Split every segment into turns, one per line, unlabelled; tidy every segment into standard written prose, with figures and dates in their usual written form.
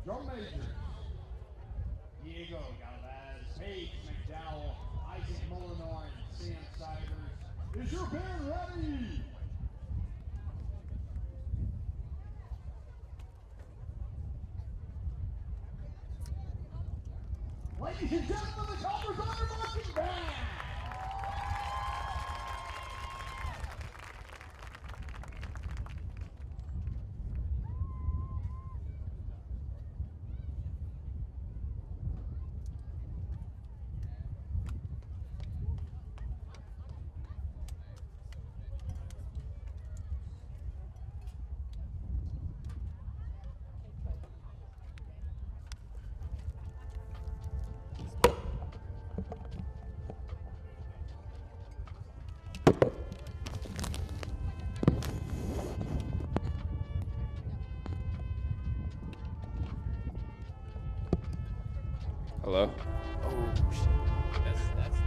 Drum majors. Diego Galvez, Paige McDowell, Isaac Molinor, and Sam Siders. Is your band ready? Ladies and gentlemen, the Copper Thunder Marching Band!
Hello?
Oh, shit. That's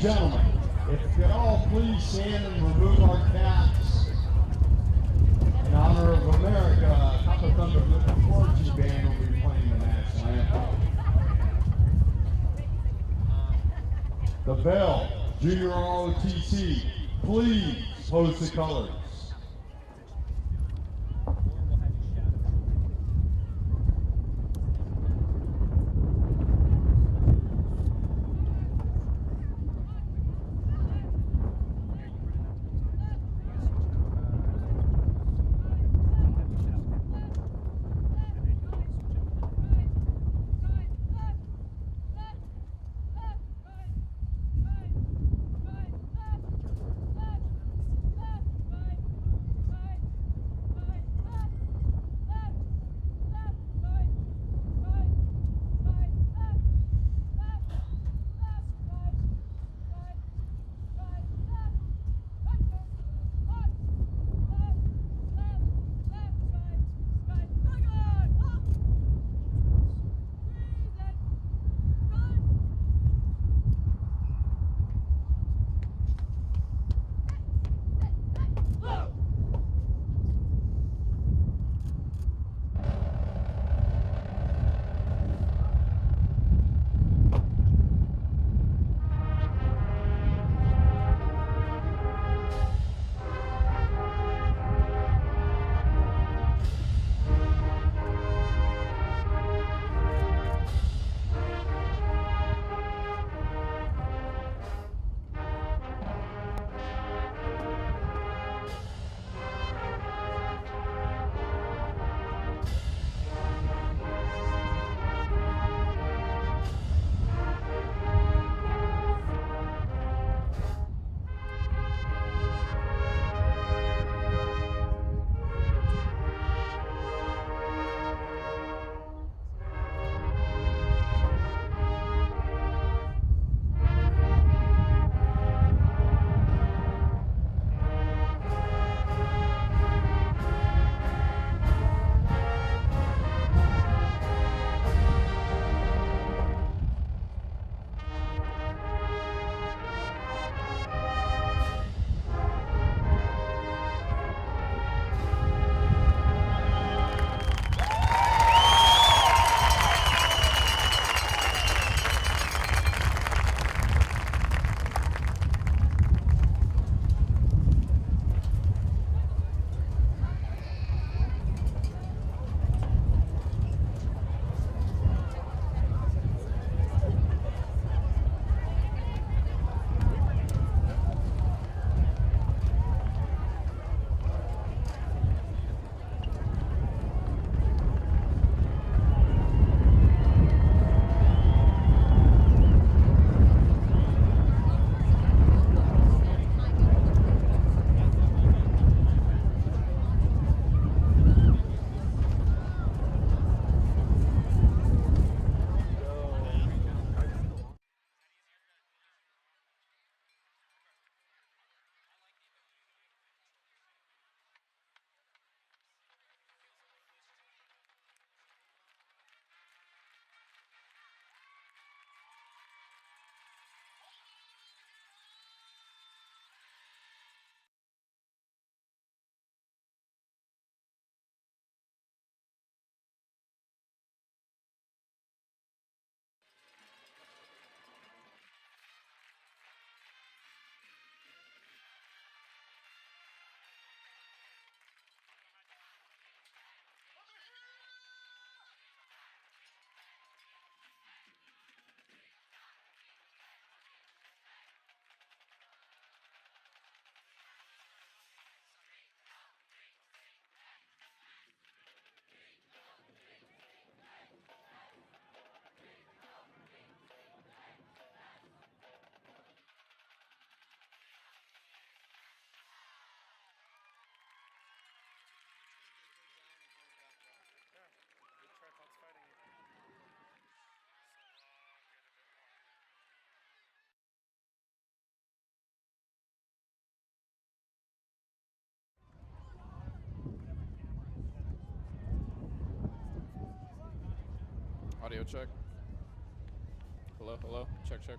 gentlemen, if you could all please stand and remove our caps in honor of America, Copper Thunder Clergy Band will be playing the national anthem. The Bell Junior ROTC, please pose the colors.
Audio check. Hello, hello. Check, check.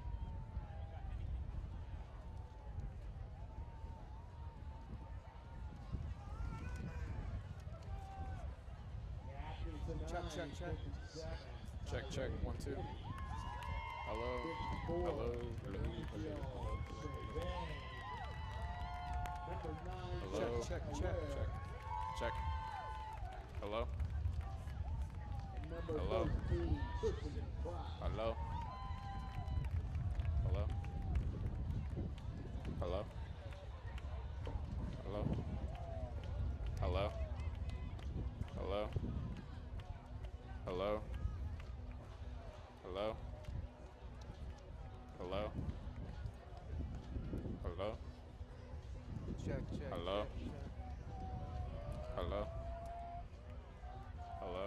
Check, check, 1, 2. Hello. Hello. Hello. Hello.
Check.
Check. Hello.
Number
Hello.
13,
Hello. Hello. Hello. Hello. Hello. Hello. Hello. Hello. Hello. Hello.
Check.
Hello. Hello. Hello.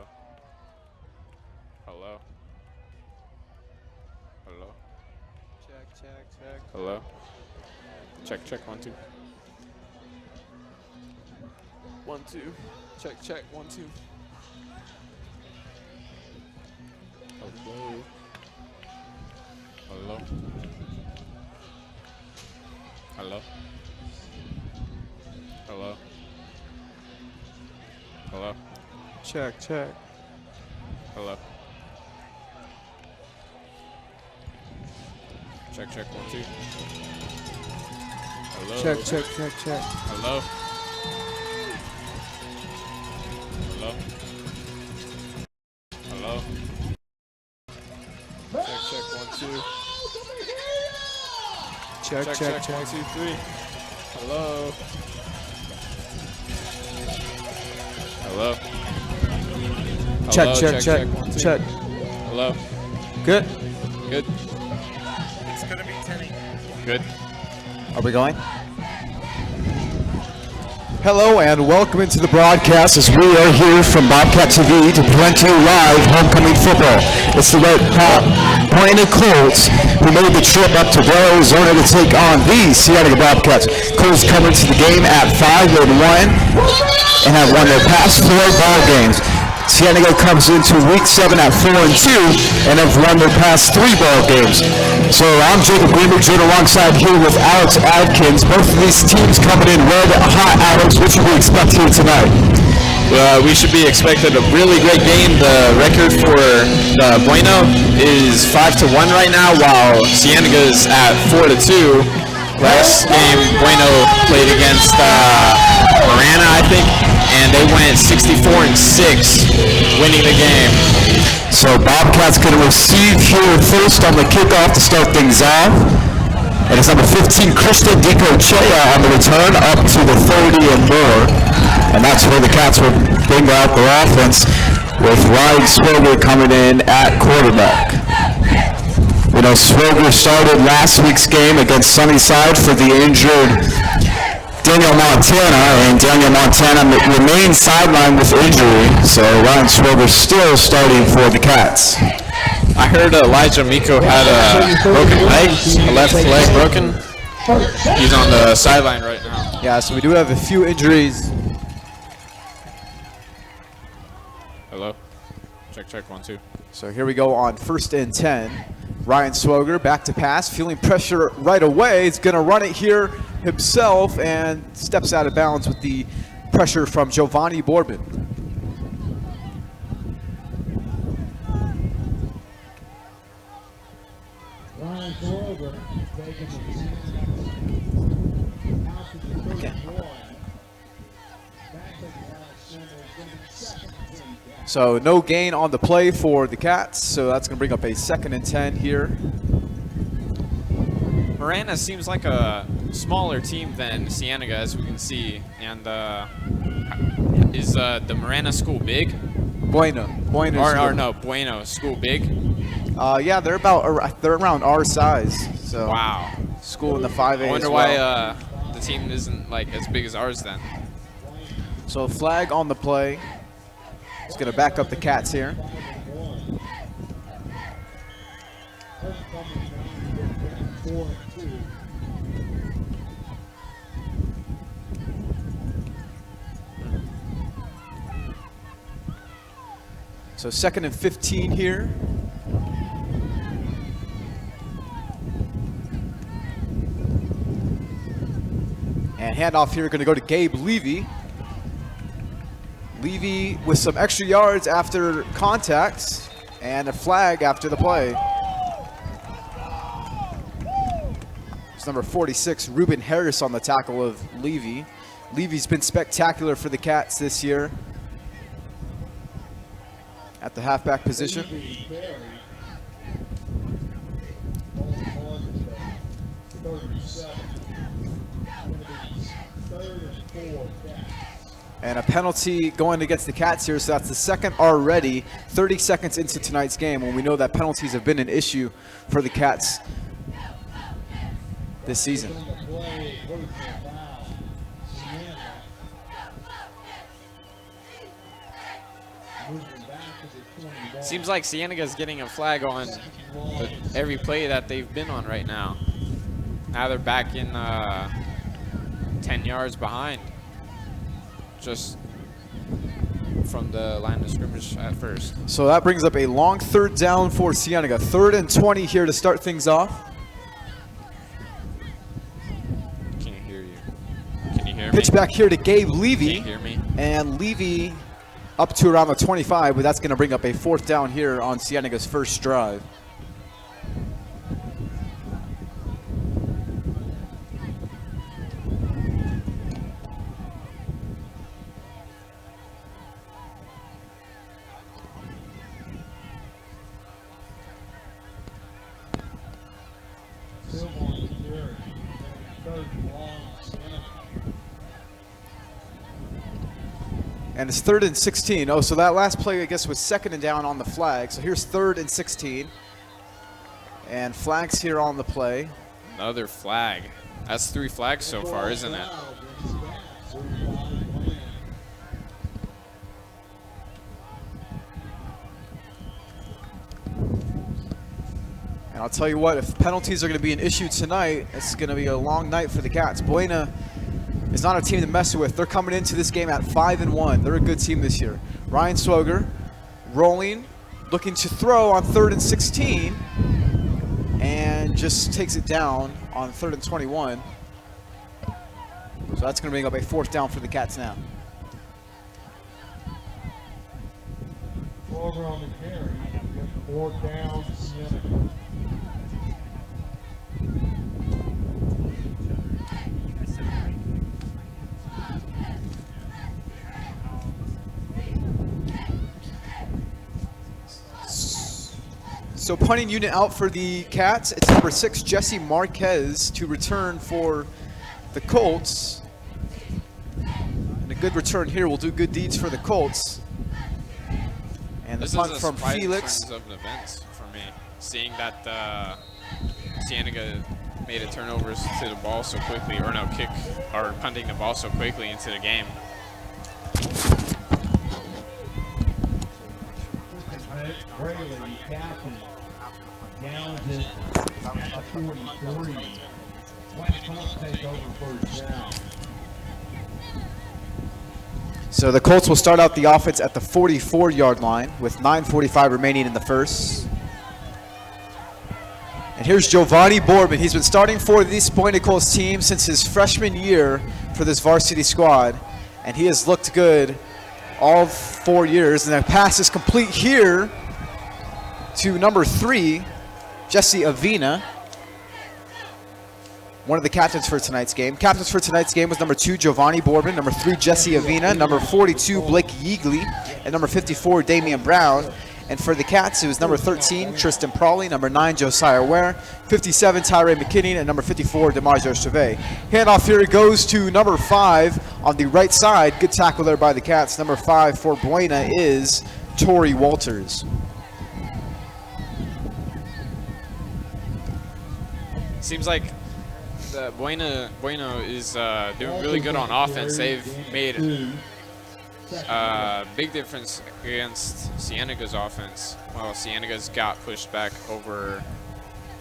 Hello. Hello.
Check.
Hello. Check, 1, 2. 1, 2. Check, 1, 2. Hello. Hello. Hello. Hello. Hello.
Check.
Hello. Check, 1, 2. Hello.
Check.
Hello. Hello. Hello. Check, 1, 2.
Check.
1, 2, 3. Hello. Hello.
Check.
1, 2.
Check.
Hello.
Good.
Good.
It's gonna be 10.
Good.
Are we going? Hello and welcome into the broadcast as we are here from Bobcat TV to present to you live homecoming football. It's the Red Hot Buena Colts who made the trip up to Vail, Arizona to take on the Cienega Bobcats. Colts come into the game at 5-1 and have won their past 4 ball games. Cienega comes into week 7 at 4-2 and have won their past 3 ball games. So I'm Jacob Greenberg, joined alongside here with Alex Adkins. Both of these teams coming in red hot. Alex, what should we expect here tonight?
We should be expecting a really great game. The record for Buena is 5-1 right now, while Cienega's at 4-2. Last game, Buena played against Buena, I think, and they went 64-6, winning the game.
So Bobcats going to receive here first on the kickoff to start things off. And it's number 15, Krista Dicochea on the return up to the 30 and more. And that's where the Cats will bring out their offense with Ryan Swoger coming in at quarterback. You know, Swoger started last week's game against Sunnyside for the injured Daniel Montana, and Daniel Montana remains sidelined with injury, so Ryan Swoger still starting for the Cats.
I heard Elijah Miko had a broken leg, a left leg broken. He's on the sideline right now.
Yeah, so we do have a few injuries.
Hello? Check, 1, 2.
So here we go on 1st and 10. Ryan Swoger back to pass, feeling pressure right away. He's going to run it here himself and steps out of bounds with the pressure from Giovanni Borbin.
Ryan Grover taking the
Okay. So no gain on the play for the Cats, so that's going to bring up a 2nd and 10 here.
Buena seems like a smaller team than Cienega, as we can see. And is the Buena school big?
Buena.
Buena school big?
Yeah, they're around our size. So
Wow.
school in the 5A.
I wonder why the team isn't like as big as ours then.
So flag on the play. It's going to back up the Cats here. So 2nd and 15 here. And handoff here going to go to Gabe Levy. Levy with some extra yards after contact and a flag after the play. It's number 46, Ruben Harris, on the tackle of Levy. Levy's been spectacular for the Cats this year at the halfback position. And a penalty going against the Cats here, so that's the second already, 30 seconds into tonight's game, when we know that penalties have been an issue for the Cats this season.
Seems like Cienega's getting a flag on every play that they've been on right now. Now they're back in 10 yards behind, just from the line of scrimmage at first.
So that brings up a long third down for Cienega. 3rd and 20 here to start things off.
Can't hear you. Can you hear me?
Pitch back here to Gabe Levy.
Can't hear me.
And Levy up to around the 25, but that's going to bring up a 4th down here on Cienega's first drive. And it's 3rd and 16. Oh, so that last play, I guess, was 2nd and down on the flag. So here's 3rd and 16. And flags here on the play.
Another flag. That's 3 flags so far, isn't it?
And I'll tell you what, if penalties are going to be an issue tonight, it's going to be a long night for the Cats. Buena is not a team to mess with. They're coming into this game at 5-1. They're a good team this year. Ryan Swoger rolling, looking to throw on 3rd and 16, and just takes it down on 3rd and 21. So that's going to bring up a 4th down for the Cats now.
Swoger on the carry. 4th down, Cienega.
So punting unit out for the Cats. It's number 6, Jesse Marquez, to return for the Colts. And a good return here will do good deeds for the Colts. And the punt from Felix.
This is a surprise turn of events for me, seeing that Cienega made a turnovers to the ball so quickly, or no, kick, or punting the ball so quickly into the game.
Braley, captain, downs it at 43. West Colts take over 1st down.
So the Colts will start out the offense at the 44-yard line with 9:45 remaining in the first. And here's Giovanni Borbin. He's been starting for this Buena Colts team since his freshman year for this varsity squad, and he has looked good all 4 years. And the pass is complete here to number 3, Jesse Avina, one of the captains for tonight's game. Captains for tonight's game was number 2, Giovanni Borbin, number 3, Jesse Avina, number 42, Blake Yeagley, and number 54, Damian Brown. And for the Cats, it was number 13, Tristan Prawley, number 9, Josiah Ware, 57, Tyree McKinney, and number 54, DiMaggio Chauvet. Handoff here goes to number 5 on the right side. Good tackle there by the Cats. Number 5 for Buena is Torrey Walters.
Seems like the Buena is doing really good on offense. They've made big difference against Cienega's offense. Well, Cienega's got pushed back over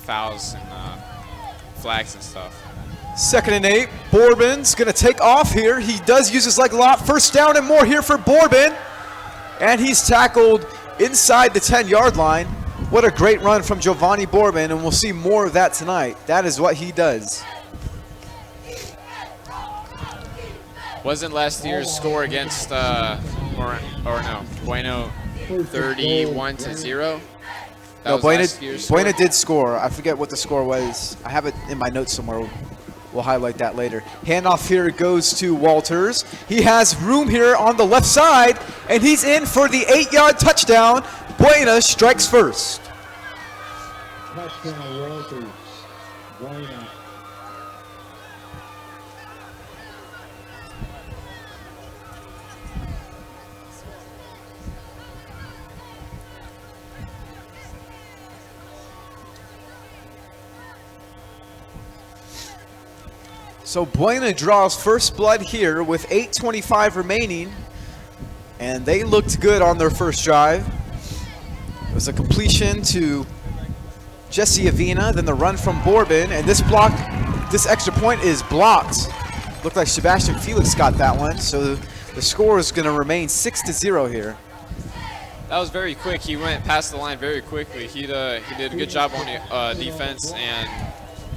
fouls and flags and stuff.
2nd and 8. Borbin's going to take off here. He does use his leg a lot. 1st down and more here for Borbin. And he's tackled inside the 10-yard line. What a great run from Giovanni Borbin, and we'll see more of that tonight. That is what he does.
Wasn't last year's score against or no, Bueno 31-0. That
No,
was last year's score.
Buena did score. I forget what the score was. I have it in my notes somewhere. We'll highlight that later. Handoff here goes to Walters. He has room here on the left side, and he's in for the 8-yard touchdown. Buena strikes first.
Touchdown Walters. Buena.
So Buena draws first blood here with 8:25 remaining, and they looked good on their first drive. It was a completion to Jesse Avina, then the run from Bourbon, and this extra point is blocked. Looked like Sebastian Felix got that one, so the score is going to remain 6-0 here.
That was very quick. He went past the line very quickly. He did a good job on the defense, and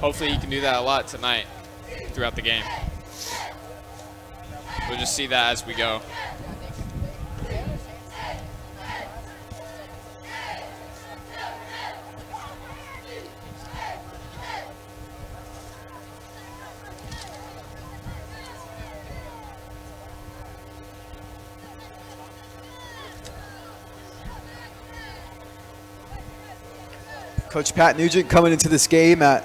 hopefully he can do that a lot tonight throughout the game. We'll just see that as we go.
Coach Pat Nugent coming into this game at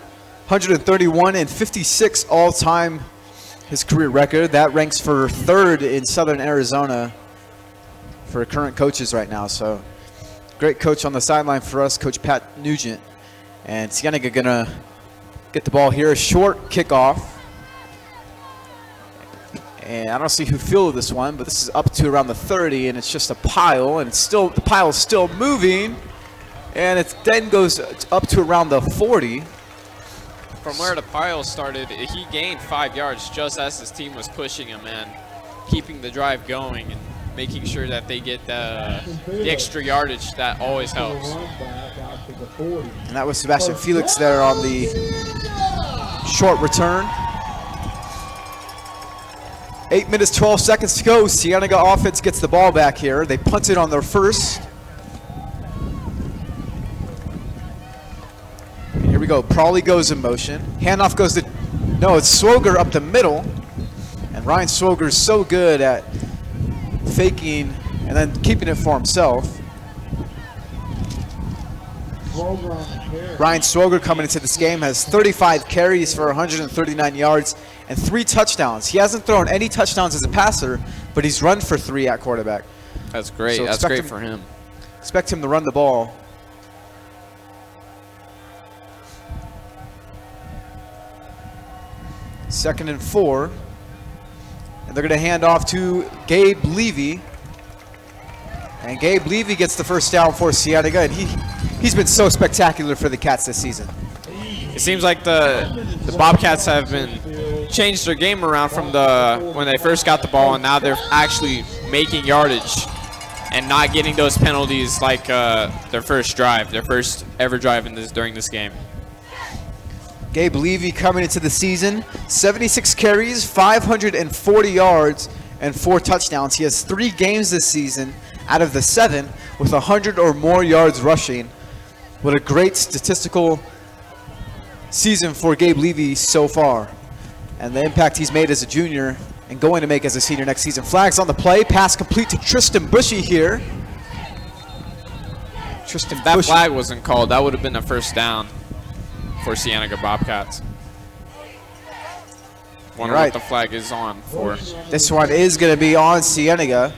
131-56 all-time, his career record. That ranks for third in Southern Arizona for current coaches right now. So great coach on the sideline for us, Coach Pat Nugent. And Cienega gonna get the ball here, a short kickoff. And I don't see who fielded this one, but this is up to around the 30, and it's just a pile, and the pile is still moving. And it then goes up to around the 40.
From where the pile started, he gained 5 yards just as his team was pushing him and keeping the drive going and making sure that they get the extra yardage. That always helps.
And that was Sebastian Felix there on the short return. 8 minutes, 12 seconds to go. Cienega offense gets the ball back here. They punted on their first. Here we go. Prawley goes in motion. Handoff goes to, no, it's Swoger up the middle. And Ryan Swoger is so good at faking and then keeping it for himself. Ryan Swoger coming into this game has 35 carries for 139 yards and 3 touchdowns. He hasn't thrown any touchdowns as a passer, but he's run for 3 at quarterback.
That's great.
So
That's great for him.
Expect him to run the ball. Second and 4. And they're going to hand off to Gabe Levy. And Gabe Levy gets the first down for Cienega, and he's been so spectacular for the Cats this season.
It seems like the Bobcats have been changed their game around from when they first got the ball, and now they're actually making yardage and not getting those penalties like their first ever drive during this game.
Gabe Levy coming into the season, 76 carries, 540 yards, and 4 touchdowns. He has 3 games this season out of the 7 with 100 or more yards rushing. What a great statistical season for Gabe Levy so far. And the impact he's made as a junior and going to make as a senior next season. Flags on the play, pass complete to Tristan Bushy here.
If that flag wasn't called, that would have been a first down for Cienega Bobcats. Wonder what the flag is on for.
This one is going to be on Cienega.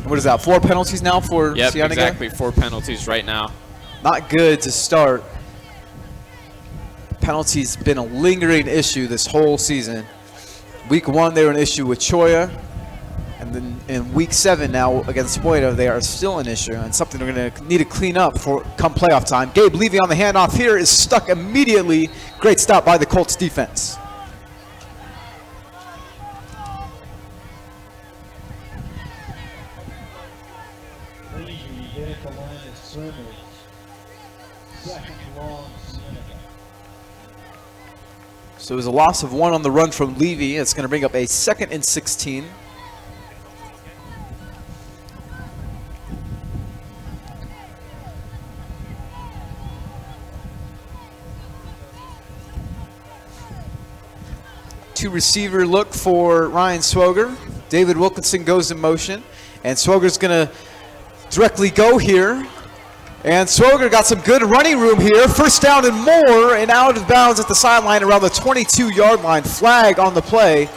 What is that, 4 penalties now for
Cienega? Yep,
Cienega?
exactly, 4 penalties right now.
Not good to start. Penalties been a lingering issue this whole season. Week 1, they were an issue with Choya. And then in week 7 now against Buena, they are still an issue and something they're going to need to clean up for come playoff time. Gabe Levy on the handoff here is stuck immediately. Great stop by the Colts defense.
second long Cienega.
So it was a loss of 1 on the run from Levy. It's going to bring up a 2nd and 16. Two receiver look for Ryan Swoger. David Wilkinson goes in motion, and Swoger's going to directly go here. And Swoger got some good running room here. First down and more, and out of bounds at the sideline around the 22-yard line. Flag on the play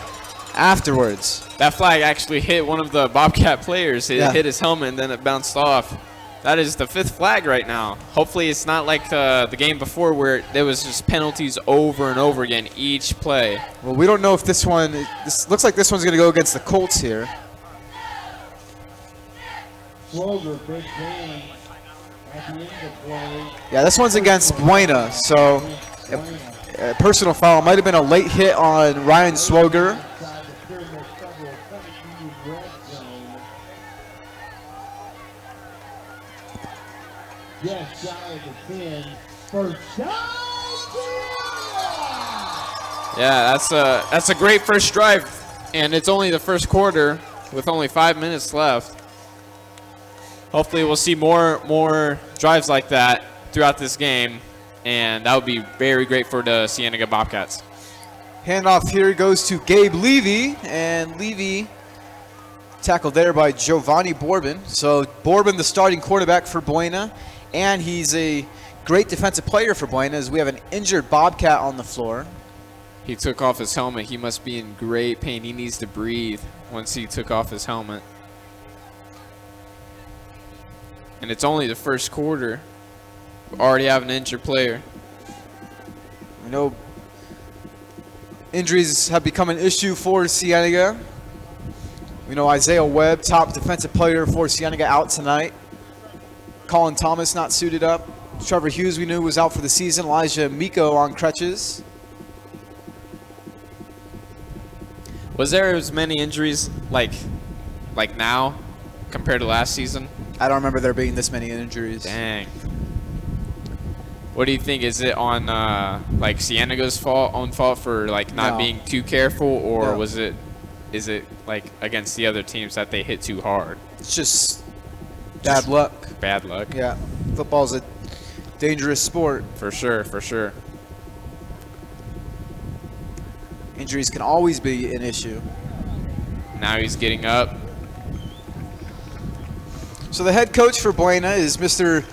afterwards.
That flag actually hit one of the Bobcat players. It
Yeah.
hit his helmet, and then it bounced off. That is the 5th flag right now. Hopefully it's not like the game before where there was just penalties over and over again each play.
Well, we don't know if this one, this looks like this one's going to go against the Colts here.
Sloger, big man at the end of play.
Yeah, this one's against Buena, so a personal foul. Might have been a late hit on Ryan Swoger.
Inside the pyramid federal 17 red zone. Just shy of the 10. First down.
Yeah, that's a great first drive, and it's only the first quarter with only 5 minutes left. Hopefully we'll see more drives like that throughout this game, and that would be very great for the Cienega Bobcats.
Handoff here goes to Gabe Levy, and Levy tackled there by Giovanni Borbin. So Borbin, the starting quarterback for Buena, and he's a great defensive player for Buena as we have an injured Bobcat on the floor.
He took off his helmet. He must be in great pain. He needs to breathe once he took off his helmet. And it's only the first quarter. We already have an injured player.
We know injuries have become an issue for Cienega. We know Isaiah Webb, top defensive player for Cienega, out tonight. Colin Thomas not suited up. Trevor Hughes we knew was out for the season. Elijah Miko on crutches.
Was there as many injuries like now compared to last season?
I don't remember there being this many injuries.
Dang. What do you think? Is it on like Cienega's own fault for like not
No.
being too careful, or
No.
is it like against the other teams that they hit too hard?
It's just bad luck.
Bad luck.
Yeah, football's a dangerous sport.
For sure, for sure.
Injuries can always be an issue.
Now he's getting up.
So the head coach for Buena is Mr.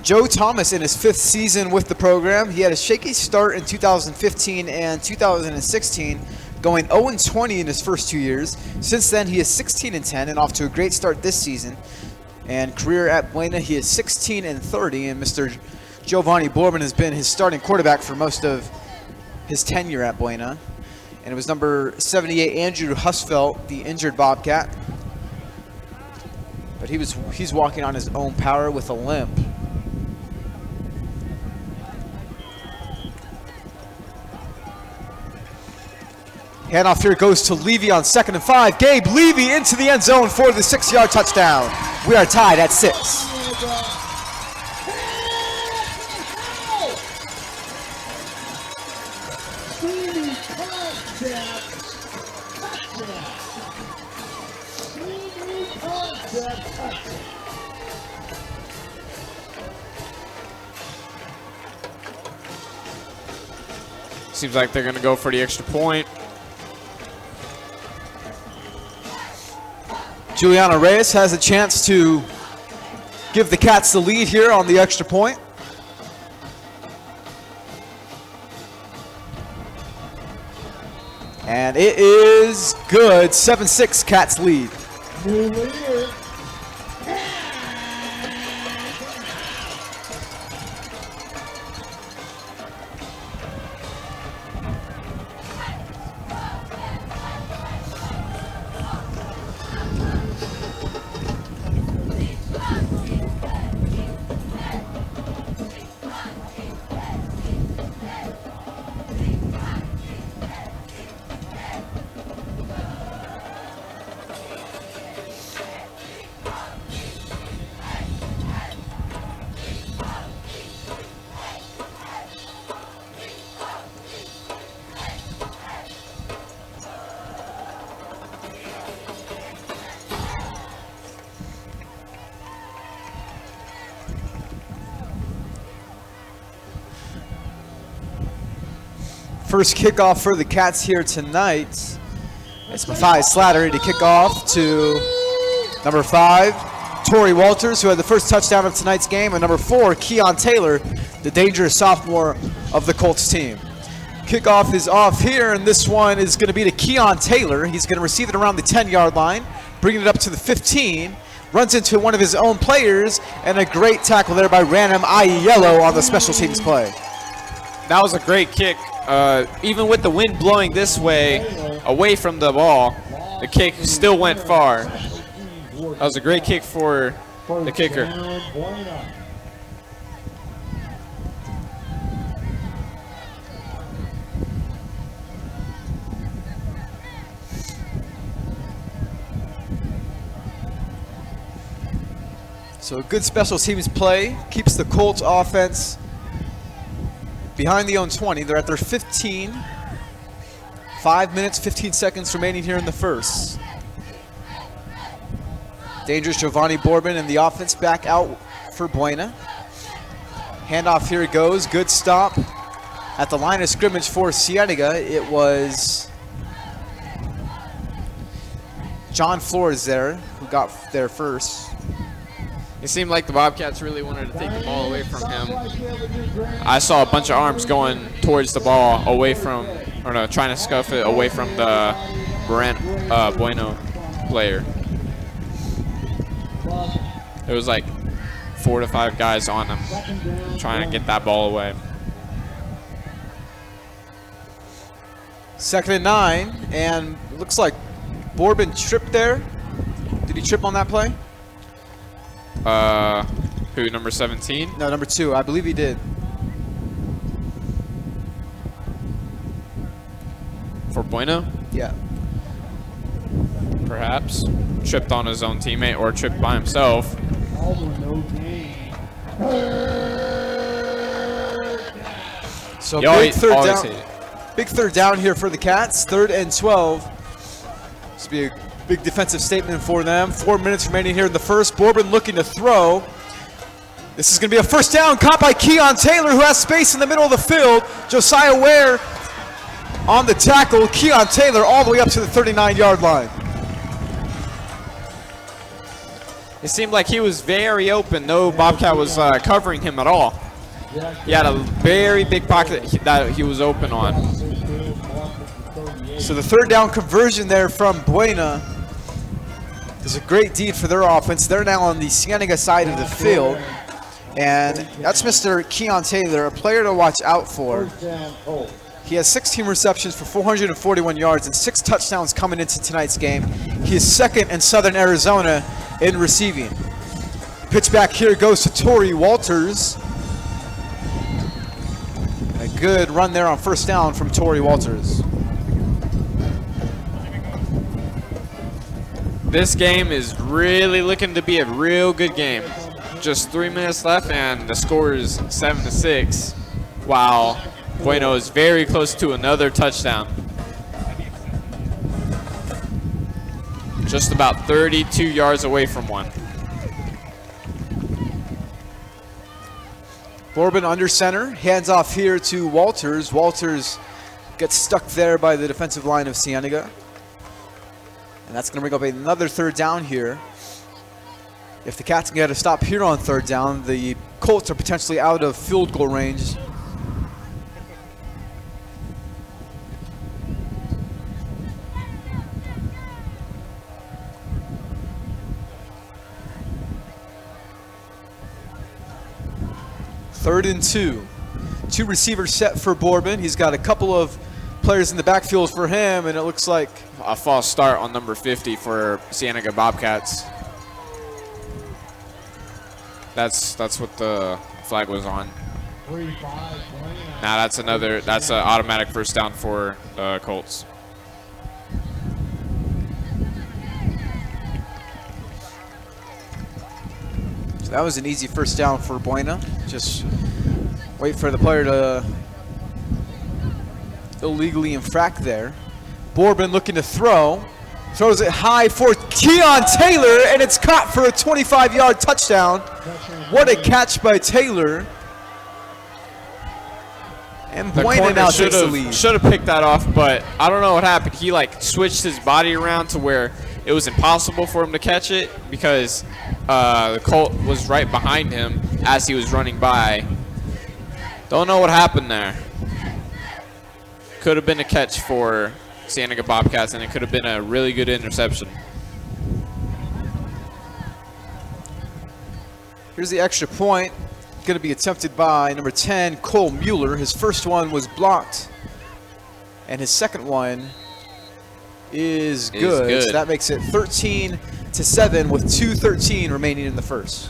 Joe Thomas in his 5th season with the program. He had a shaky start in 2015 and 2016, going 0-20 in his first 2 years. Since then, he is 16-10 and off to a great start this season. And career at Buena, he is 16-30, and Mr. Giovanni Borbin has been his starting quarterback for most of his tenure at Buena. And it was number 78, Andrew Husfeld, the injured Bobcat. But he's walking on his own power with a limp. Handoff here goes to Levy on 2nd and 5. Gabe Levy into the end zone for the 6-yard touchdown. We are tied at 6.
Seems like they're going to go for the extra point.
Juliana Reyes has a chance to give the Cats the lead here on the extra point. And it is good. 7-6 Cats lead.
New leader.
First kickoff for the Cats here tonight. It's Matthias Slattery to kick off to number 5, Torrey Walters, who had the first touchdown of tonight's game, and number 4, Keon Taylor, the dangerous sophomore of the Colts team. Kickoff is off here, and this one is going to be to Keon Taylor. He's going to receive it around the 10-yard line, bringing it up to the 15, runs into one of his own players, and a great tackle there by Random Aiello on the special teams play.
That was a great kick. Even with the wind blowing this way, away from the ball, the kick still went far. That was a great kick for the kicker.
So a good special teams play keeps the Colts offense behind the own 20. They're at their 15. 5 minutes, 15 seconds remaining here in the first. Dangerous Giovanni Bourbon and the offense back out for Buena. Handoff here it goes. Good stop at the line of scrimmage for Cienega. It was John Flores there who got there first.
It seemed like the Bobcats really wanted to take the ball away from him. I saw a bunch of arms going towards the ball away from, or no, trying to scuff it away from the Bueno player. There was like 4 to 5 guys on him trying to get that ball away.
2nd and 9, and it looks like Bourbon tripped there. Did he trip on that play?
Who, number 17?
No, number 2. I believe he did.
For Bueno?
Yeah.
Perhaps. Tripped on his own teammate or tripped by himself.
So
Yo,
big third
always
down.
hate it.
Big third down here for the Cats. 3rd and 12. This will be a big defensive statement for them. 4 minutes remaining here in the first. Bourbon looking to throw. This is going to be a first down caught by Keon Taylor, who has space in the middle of the field. Josiah Ware on the tackle. Keon Taylor all the way up to the 39-yard line.
It seemed like he was very open. No Bobcat was covering him at all. He had a very big pocket that he was open on.
So the 3rd down conversion there from Buena is a great deed for their offense. They're now on the Cienega side of the field. And that's Mr. Keon Taylor, a player to watch out for. He has 16 receptions for 441 yards and 6 touchdowns coming into tonight's game. He is 2nd in Southern Arizona in receiving. Pitch back here goes to Torrey Walters. A good run there on first down from Torrey Walters.
This game is really looking to be a real good game. Just 3 minutes left and the score is 7-6, while Bueno is very close to another touchdown. Just about 32 yards away from one.
Bourbon under center, hands off here to Walters. Walters gets stuck there by the defensive line of Cienega. And that's going to bring up another 3rd down here. If the Cats can get a stop here on 3rd down, the Colts are potentially out of field goal range. Third and 2. 2 receivers set for Bourbon. He's got a couple of players in the backfield for him, and it looks like
A false start on number 50 for Cienega Bobcats. That's what the flag was on. Now that's an automatic first down for the Colts.
So that was an easy first down for Buena. Just wait for the player to illegally infract there. Bourbon looking to throw. Throws it high for Keon Taylor, and it's caught for a 25-yard touchdown. What a catch by Taylor. And
The
Buena
corner
now takes the lead.
should have picked that off, but I don't know what happened. He like switched his body around to where it was impossible for him to catch it because the Colt was right behind him as he was running by. Don't know what happened there. Could have been a catch for Cienega Bobcats, and it could have been a really good interception.
Here's the extra point. Going to be attempted by number 10, Cole Mueller. His first one was blocked, and his second one is good. So that makes it 13-7 with 2:13 remaining in the first.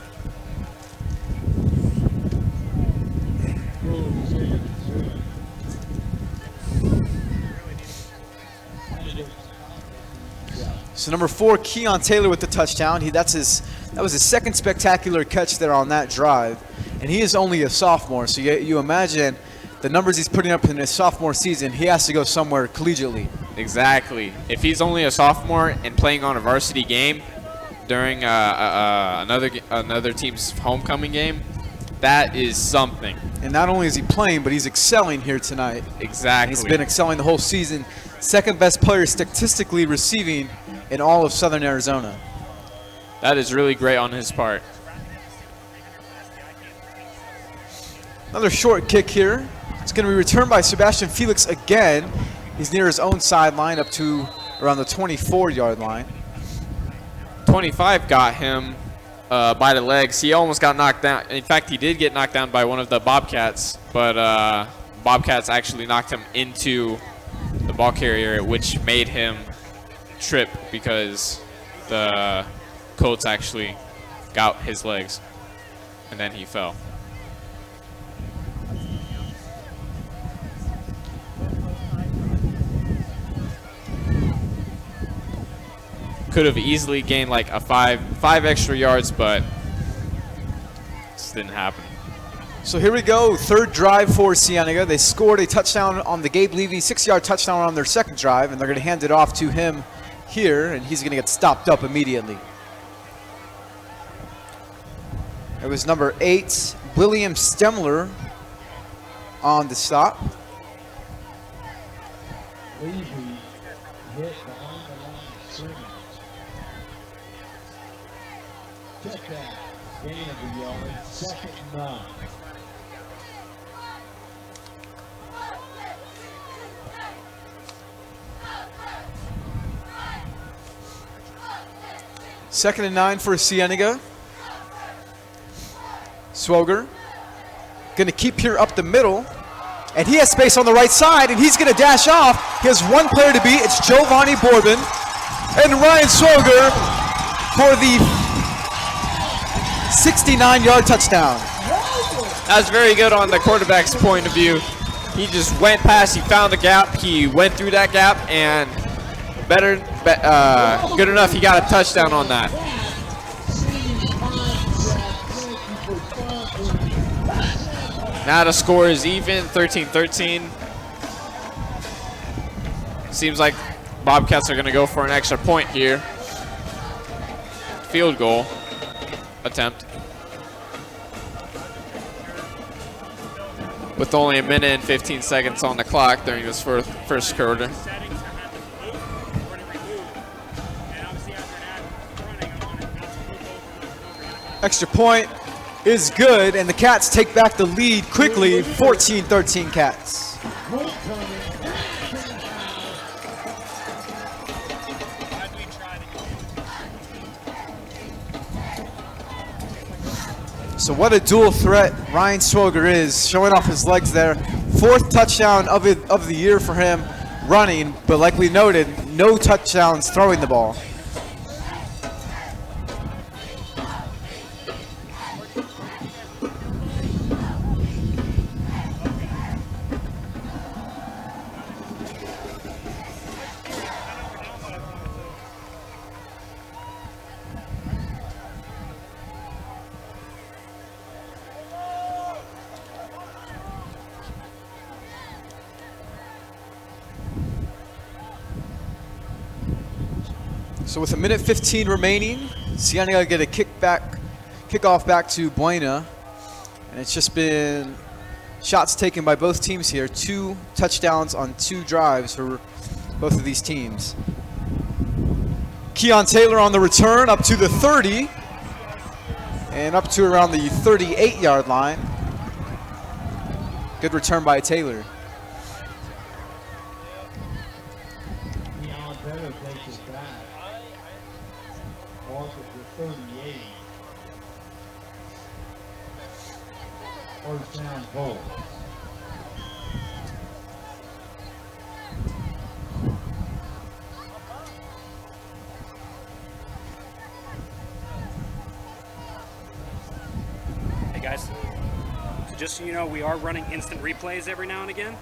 So number 4, Keon Taylor with the touchdown. That was his second spectacular catch there on that drive. And he is only a sophomore, so you imagine the numbers he's putting up in his sophomore season, he has to go somewhere collegiately.
Exactly. If he's only a sophomore and playing on a varsity game during another team's homecoming game, that is something.
And not only is he playing, but he's excelling here tonight.
Exactly.
He's been excelling the whole season. Second best player statistically receiving in all of Southern Arizona.
That is really great on his part.
Another short kick here. It's going to be returned by Sebastian Felix again. He's near his own sideline up to around the 24-yard line.
25 got him by the legs. He almost got knocked down. In fact, he did get knocked down by one of the Bobcats, but Bobcats actually knocked him into the ball carrier, which made him trip because the Colts actually got his legs, and then he fell. Could have easily gained like a five extra yards, but this didn't happen.
So here we go, third drive for Cienega. They scored a touchdown on the Gabe Levy 6-yard touchdown on their second drive, and they're going to hand it off to him here, and he's going to get stopped up immediately. It was number 8, William Stemler, on the stop.
Levy hit behind the line of scrimmage. Check that. Gain of the yard. 2nd and 9.
Second and 9 for Cienega. Swoger going to keep here up the middle, and he has space on the right side, and he's going to dash off. He has one player to beat. It's Giovanni Borbin and Ryan Swoger for the 69-yard touchdown.
That's very good on the quarterback's point of view. He just went past, he found the gap, he went through that gap, and good enough, he got a touchdown on that. Now the score is even, 13-13. Seems like Bobcats are going to go for an extra point here. Field goal attempt. With only a minute and 15 seconds on the clock during this first quarter.
Extra point is good, and the Cats take back the lead quickly, 14-13 Cats. So what a dual threat Ryan Swoger is, showing off his legs there. 4th touchdown of the year for him running, but like we noted, no touchdowns throwing the ball. So with a minute 15 remaining, Cienega get a kickoff back to Buena, and it's just been shots taken by both teams here. 2 touchdowns on 2 drives for both of these teams. Keon Taylor on the return up to the 30 and up to around the 38-yard line. Good return by Taylor.
Keon Taylor takes it back. Mark at the 38. First down, Colts.
Hey guys, so just so you know, we are running instant replays every now and again.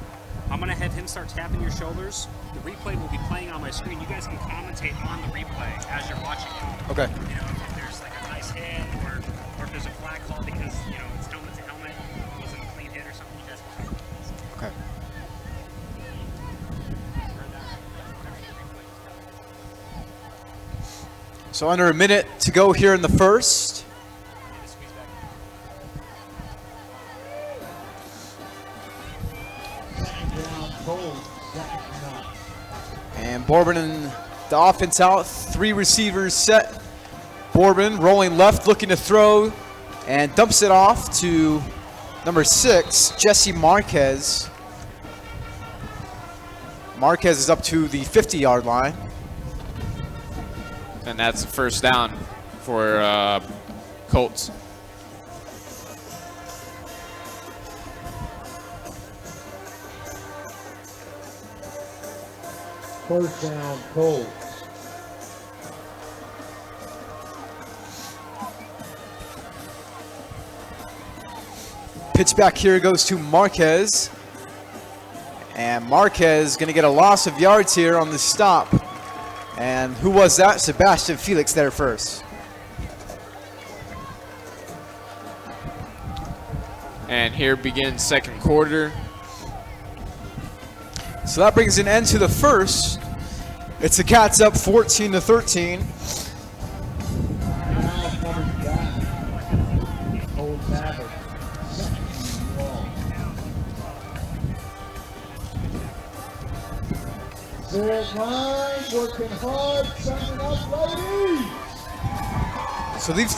I'm gonna have him start tapping your shoulders. The replay will be playing on my screen. You guys can commentate on the replay as you're watching it.
Okay.
You know, if there's like a nice hit or if there's a flag call because, you know, it's helmet to helmet, it wasn't a clean hit or something, you guys can talk about
Okay. So under a minute to go here in the first. And Bourbon and the offense out. 3 receivers set. Bourbon rolling left, looking to throw, and dumps it off to number 6, Jesse Marquez. Marquez is up to the 50-yard line.
And that's a first down for Colts.
First down, Colts.
Pitch back here goes to Marquez. And Marquez going to get a loss of yards here on the stop. And who was that? Sebastian Felix there first.
And here begins second quarter.
So that brings an end to the first. It's the Cats up 14-13.
Now coming back. Colts have it. Second and long. Third line, working hard, sending up ladies.
So these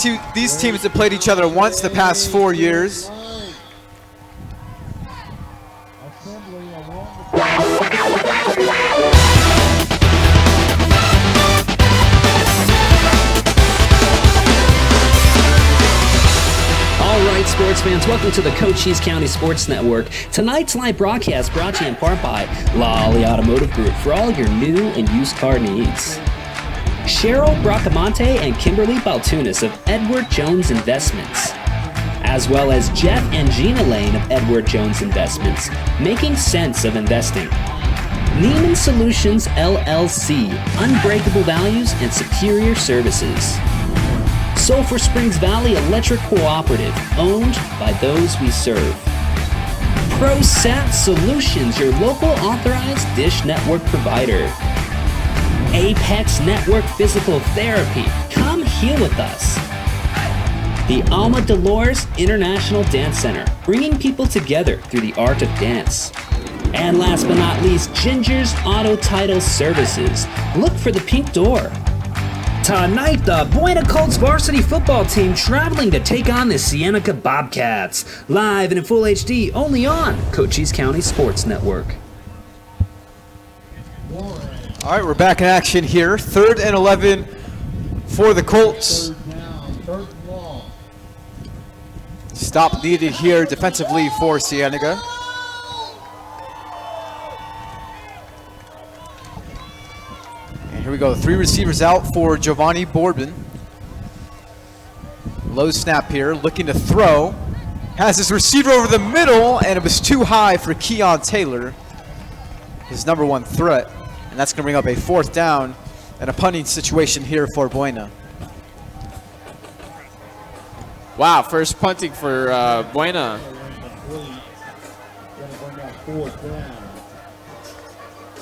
teams have played each other once the past 4 years.
Assembly along
All right, sports fans, welcome to the Cochise County Sports Network. Tonight's live broadcast brought to you in part by Lolly Automotive Group for all your new and used car needs. Cheryl Bracamonte and Kimberly Baltunis of Edward Jones Investments, as well as Jeff and Gina Lane of Edward Jones Investments, making sense of investing. Neiman Solutions LLC, unbreakable values and superior services. Sulphur Springs Valley Electric Cooperative, owned by those we serve. ProSat Solutions, your local authorized dish network provider. Apex Network Physical Therapy, come heal with us. The Alma Dolores International Dance Center, bringing people together through the art of dance. And last but not least, Ginger's Auto Title Services. Look for the pink door. Tonight, the Buena Colts varsity football team traveling to take on the Cienega Bobcats. Live and in full HD, only on Cochise County Sports Network.
All right, we're back in action here. 3rd and 11 for the Colts.
third down, third and long.
Stop needed here defensively for Cienega. And here we go. 3 receivers out for Giovanni Bourbon. Low snap here, looking to throw. Has his receiver over the middle, and it was too high for Keon Taylor, his number 1 threat. And that's going to bring up a 4th down and a punting situation here for Buena.
Wow, first punting for Buena.
Incomplete. Gonna bring up fourth down.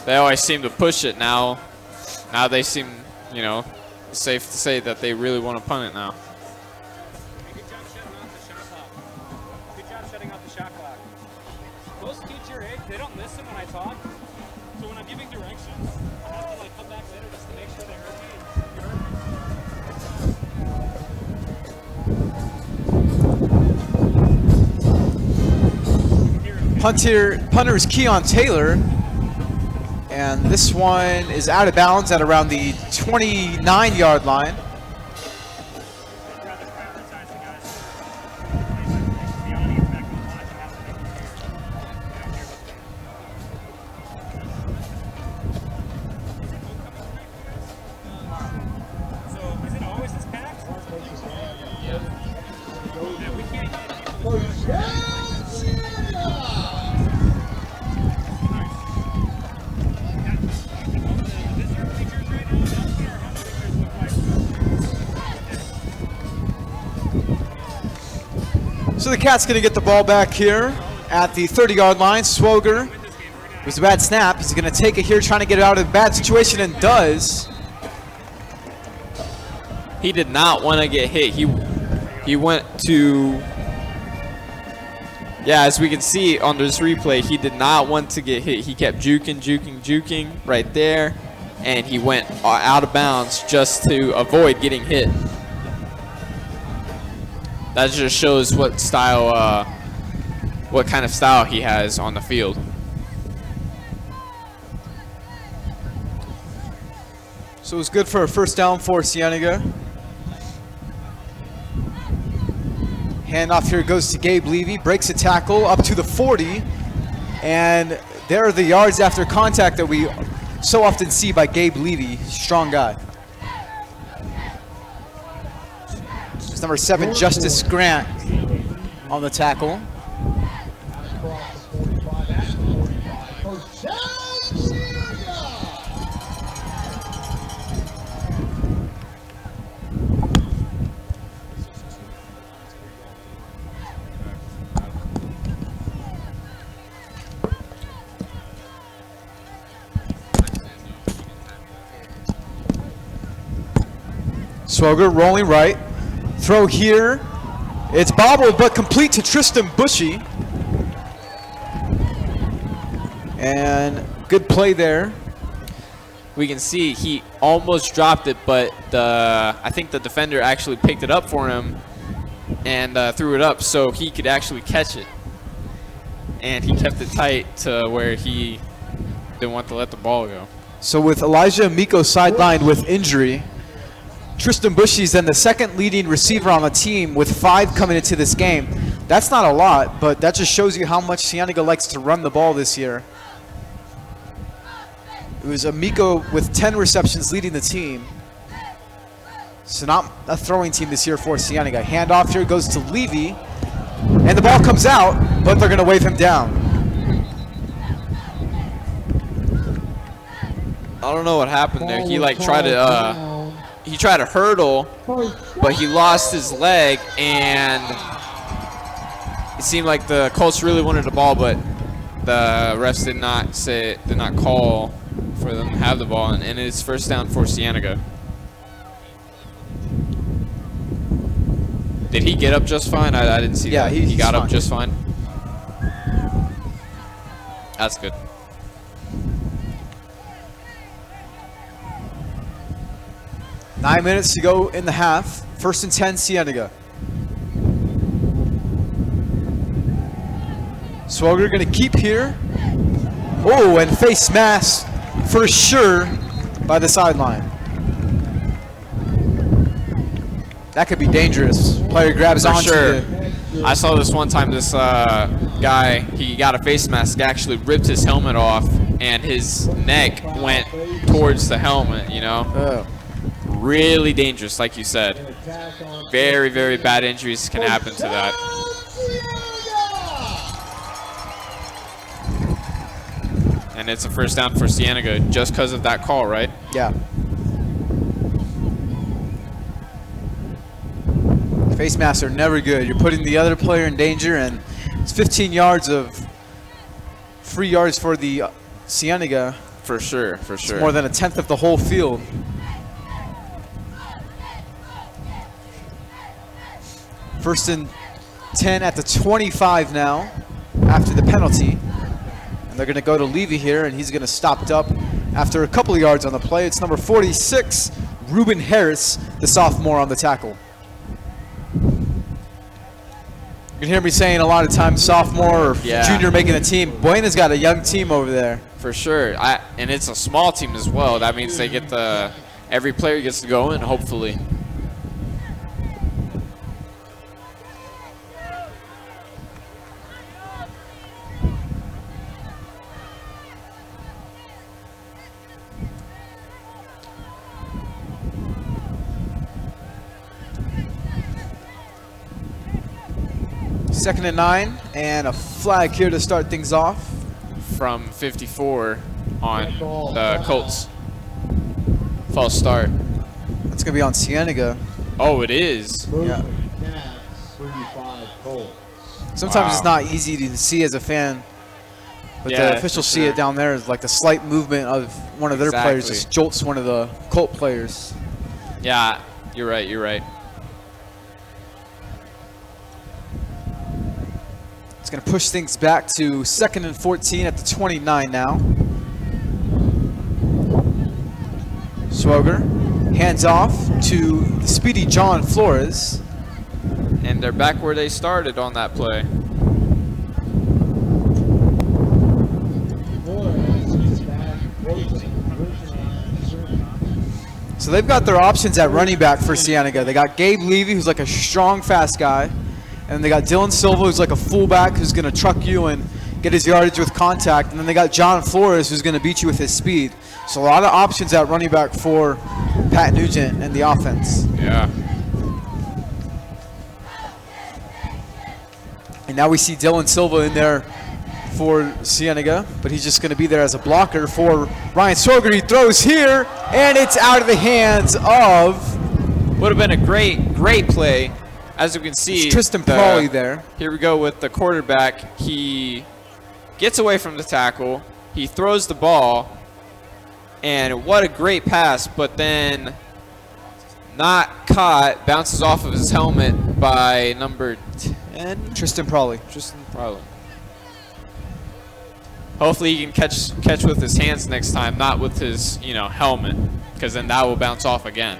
They always seem to push it now. Now they seem, you know, safe to say that they really want to punt it now.
Good job shutting off the shot clock. Good job shutting off the shot clock. they don't listen when I talk. So when I'm giving directions, I have to like come back later just to make sure they heard me.
Punter is Keon Taylor, and this one is out of bounds at around the 29-yard line. So the Cat's going to get the ball back here at the 30-yard line. Swoger, it was a bad snap. He's going to take it here, trying to get it out of a bad situation, and does.
He did not want to get hit. He went to, yeah, as we can see on this replay, he did not want to get hit. He kept juking right there, and he went out of bounds just to avoid getting hit. That just shows what style, what kind of style he has on the field.
So it was good for a first down for Cienega. Handoff here goes to Gabe Levy, breaks a tackle up to the 40, and there are the yards after contact that we so often see by Gabe Levy, strong guy. It's number 7, Justice Grant, on the tackle. Swoger rolling right. Throw here. It's bobbled but complete to Tristan Bushy. And good play there.
We can see he almost dropped it, but I think the defender actually picked it up for him and threw it up so he could actually catch it. And he kept it tight to where he didn't want to let the ball go.
So with Elijah Amico sidelined with injury, Tristan Bushy's then the second leading receiver on the team with 5 coming into this game. That's not a lot, but that just shows you how much Cienega likes to run the ball this year. It was Amico with 10 receptions leading the team. So not a throwing team this year for Cienega. Handoff here goes to Levy, and the ball comes out, but they're going to wave him down.
I don't know what happened there. He like tried to tried to hurdle, but he lost his leg, and it seemed like the Colts really wanted the ball, but the refs did not call for them to have the ball, and it's first down for Cienega. Did he get up just fine? I didn't see that. He got up just fine. That's good.
9 minutes to go in the half. First and 10, Cienega. Swoger going to keep here. Oh, and face mask for sure by the sideline. That could be dangerous. Player grabs
For
onto
sure.
it.
I saw this one time. This guy, he got a face mask, actually ripped his helmet off, and his neck went towards the helmet, you know?
Oh.
Really dangerous, like you said. Very, very bad injuries can happen to that. And it's a first down for Cienega just because of that call, right?
Yeah. Face masks are never good. You're putting the other player in danger, and it's 15 yards of free yards for the Cienega.
For sure, for sure.
It's more than a tenth of the whole field. First and 10 at the 25 now, after the penalty. And They're going to go to Levy here, and he's going to stop up after a couple of yards on the play. It's number 46, Ruben Harris, the sophomore on the tackle. You can hear me saying a lot of times sophomore or junior making a team. Buena's got a young team over there.
For sure. And it's a small team as well. That means they get every player gets to go in, hopefully.
Second and 9, and a flag here to start things off.
From 54 on the Colts. False start.
That's going to be on Cienega.
Oh, it is?
Yeah. Sometimes it's not easy to see as a fan, but the officials see it down there as like the slight movement of one of their players just jolts one of the Colt players.
Yeah, you're right, you're right.
It's going to push things back to 2nd and 14 at the 29 now. Swoger hands off to the speedy John Flores.
And they're back where they started on that play.
So they've got their options at running back for Cienega. They got Gabe Levy, who's like a strong, fast guy. And they got Dylan Silva, who's like a fullback who's going to truck you and get his yardage with contact. And then they got John Flores, who's going to beat you with his speed. So a lot of options at running back for Pat Nugent and the offense.
Yeah.
And now we see Dylan Silva in there for Cienega, but he's just going to be there as a blocker for Ryan Swoger. He throws here, and it's out of the hands of...
Would have been a great play. As you can see,
it's Tristan Prawley there.
Here we go with the quarterback. He gets away from the tackle. He throws the ball. And what a great pass, but then not caught. Bounces off of his helmet by number 10.
Tristan Prawley.
Tristan Prawley. Hopefully he can catch with his hands next time, not with his helmet, because then that will bounce off again.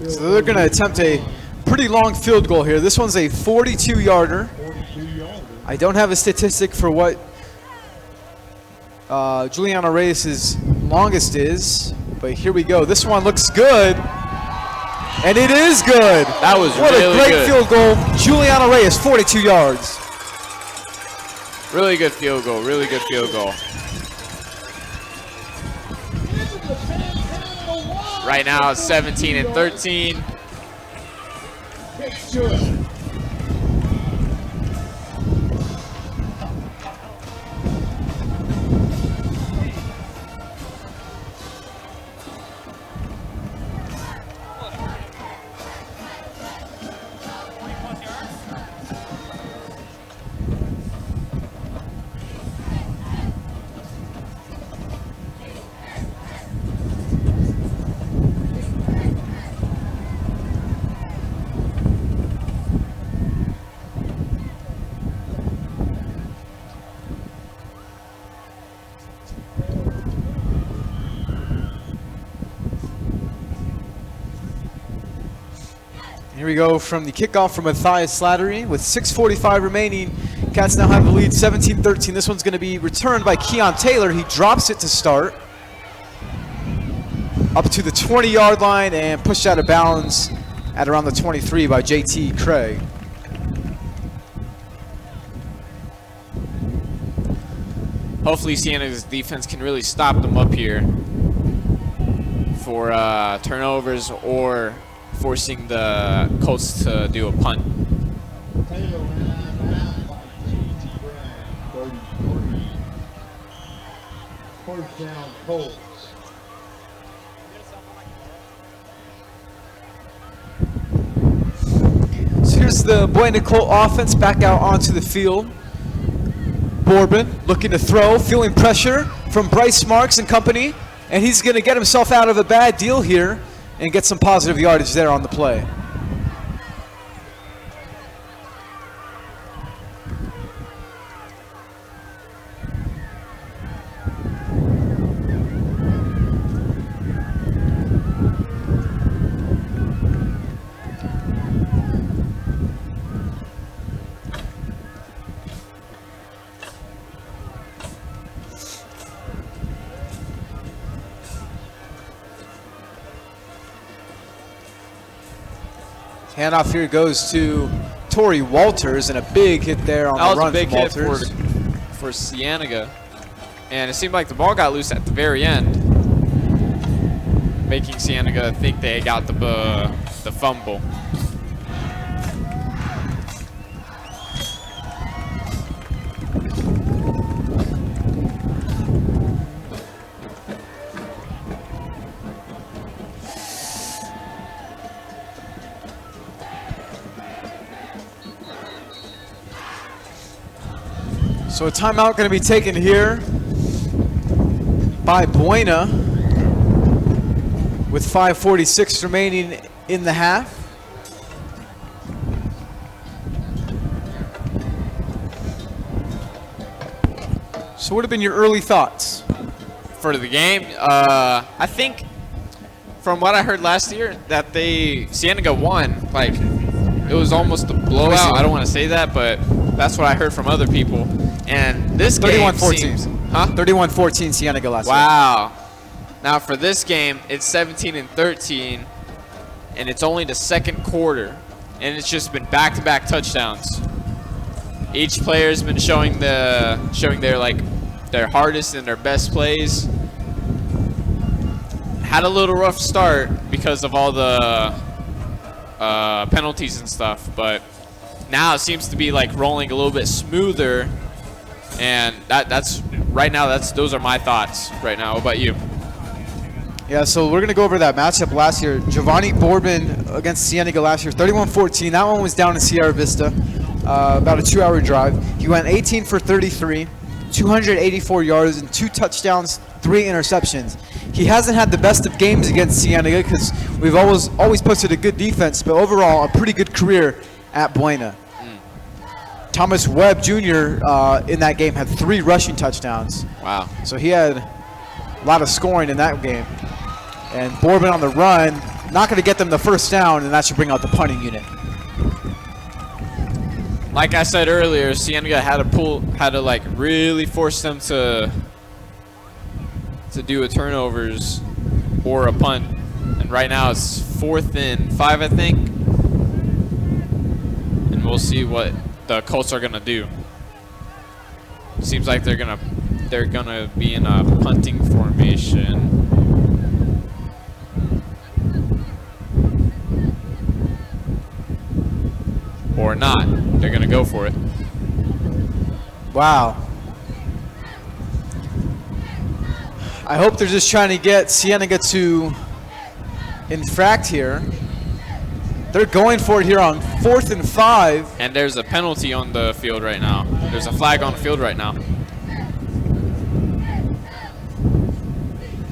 So they're going to attempt a pretty long field goal here. This one's a 42-yarder. I don't have a statistic for what Juliano Reyes' longest is, but here we go. This one looks good, and it is good.
That was
what
really
a great
good.
field goal. Juliano Reyes, 42 yards.
Really good field goal. Really good field goal. Right now it's 17 and 13.
Here we go from the kickoff from Matthias Slattery with 6:45 remaining. Cats now have the lead 17-13. This one's going to be returned by Keon Taylor. He drops it to start. Up to the 20-yard line and pushed out of bounds at around the 23 by JT Craig.
Hopefully Siena's defense can really stop them up here for turnovers or forcing the Colts to do a punt.
Taylor ran out by JT Craig, 33. First down, Colts.
So here's the Buena Colt offense back out onto the field. Bourbon looking to throw, feeling pressure from Bryce Marks and company, and he's going to get himself out of a bad deal here and get some positive yardage there on the play. Handoff here goes to Torrey Walters, and a big hit there on
That
the
was
run
a big
from
hit
Walters.
for Cienega. And it seemed like the ball got loose at the very end, making Cienega think they got the fumble.
So a timeout going to be taken here by Buena with 5:46 remaining in the half. So what have been your early thoughts?
For the game, I think from what I heard last year that Cienega won. Like, it was almost a blowout. I don't want to say that, but that's what I heard from other people. And this game
31-14.
seems, huh?
31-14 Cienega last year.
Wow. Now for this game, it's 17-13, and it's only the second quarter, and it's just been back-to-back touchdowns. Each player's been showing their hardest and their best plays. Had a little rough start because of all the penalties and stuff, but now it seems to be like rolling a little bit smoother. And those are my thoughts right now. What about you?
Yeah, so we're going to go over that matchup last year. Giovanni Bourbon against Cienega last year, 31-14. That one was down in Sierra Vista, about a 2-hour drive. He went 18 for 33, 284 yards, and 2 touchdowns, 3 interceptions. He hasn't had the best of games against Cienega because we've always posted a good defense, but overall, a pretty good career at Buena. Thomas Webb Jr. In that game had 3 rushing touchdowns.
Wow.
So he had a lot of scoring in that game. And Bourbon on the run, not going to get them the first down, and that should bring out the punting unit.
Like I said earlier, Cienega had to like really force them to do a turnovers or a punt. And right now it's 4th and 5, I think. And we'll see what the Colts are gonna do. Seems like they're gonna be in a punting formation. Or not. They're gonna go for it.
Wow. I hope they're just trying to get Cienega to infract here. They're going for it here on 4th and 5.
And there's a penalty on the field right now. There's a flag on the field right now.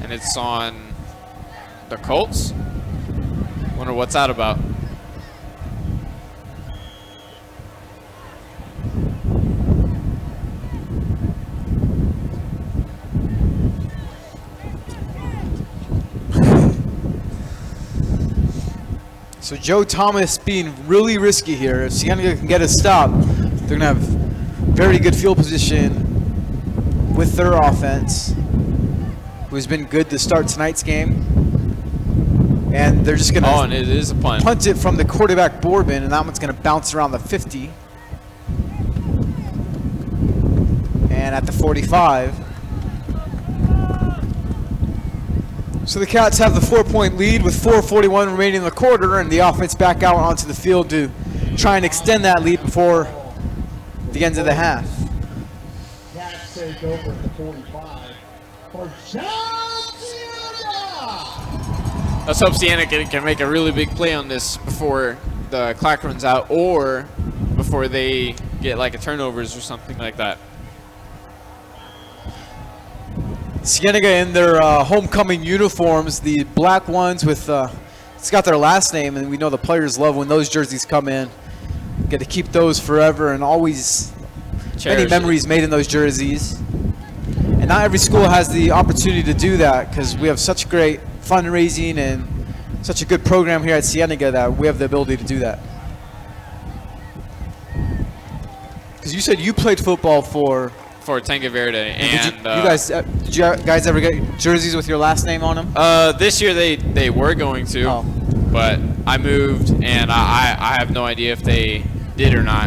And it's on the Colts. Wonder what's that about.
So Joe Thomas being really risky here. If Cienega can get a stop, they're going to have very good field position with their offense, who's been good to start tonight's game. And they're just going to
and it is a punt.
Punt it from the quarterback Bourbon, and that one's going to bounce around the 50. And at the 45. So the Cats have the 4-point lead with 4:41 remaining in the quarter, and the offense back out onto the field to try and extend that lead before the end of the half.
Cats take over at the 45 for John Cienega.
Let's hope Cienega can make a really big play on this before the clock runs out, or before they get like a turnovers or something like that.
Cienega in their homecoming uniforms, the black ones with, it's got their last name, and we know the players love when those jerseys come in. Get to keep those forever, and always many memories made in those jerseys. And not every school has the opportunity to do that because we have such great fundraising and such a good program here at Cienega that we have the ability to do that. Because you said you played football for
Tanque Verde, and
did you guys ever get jerseys with your last name on them?
This year they were going to.
Oh.
but I moved, and I have no idea if they did or not.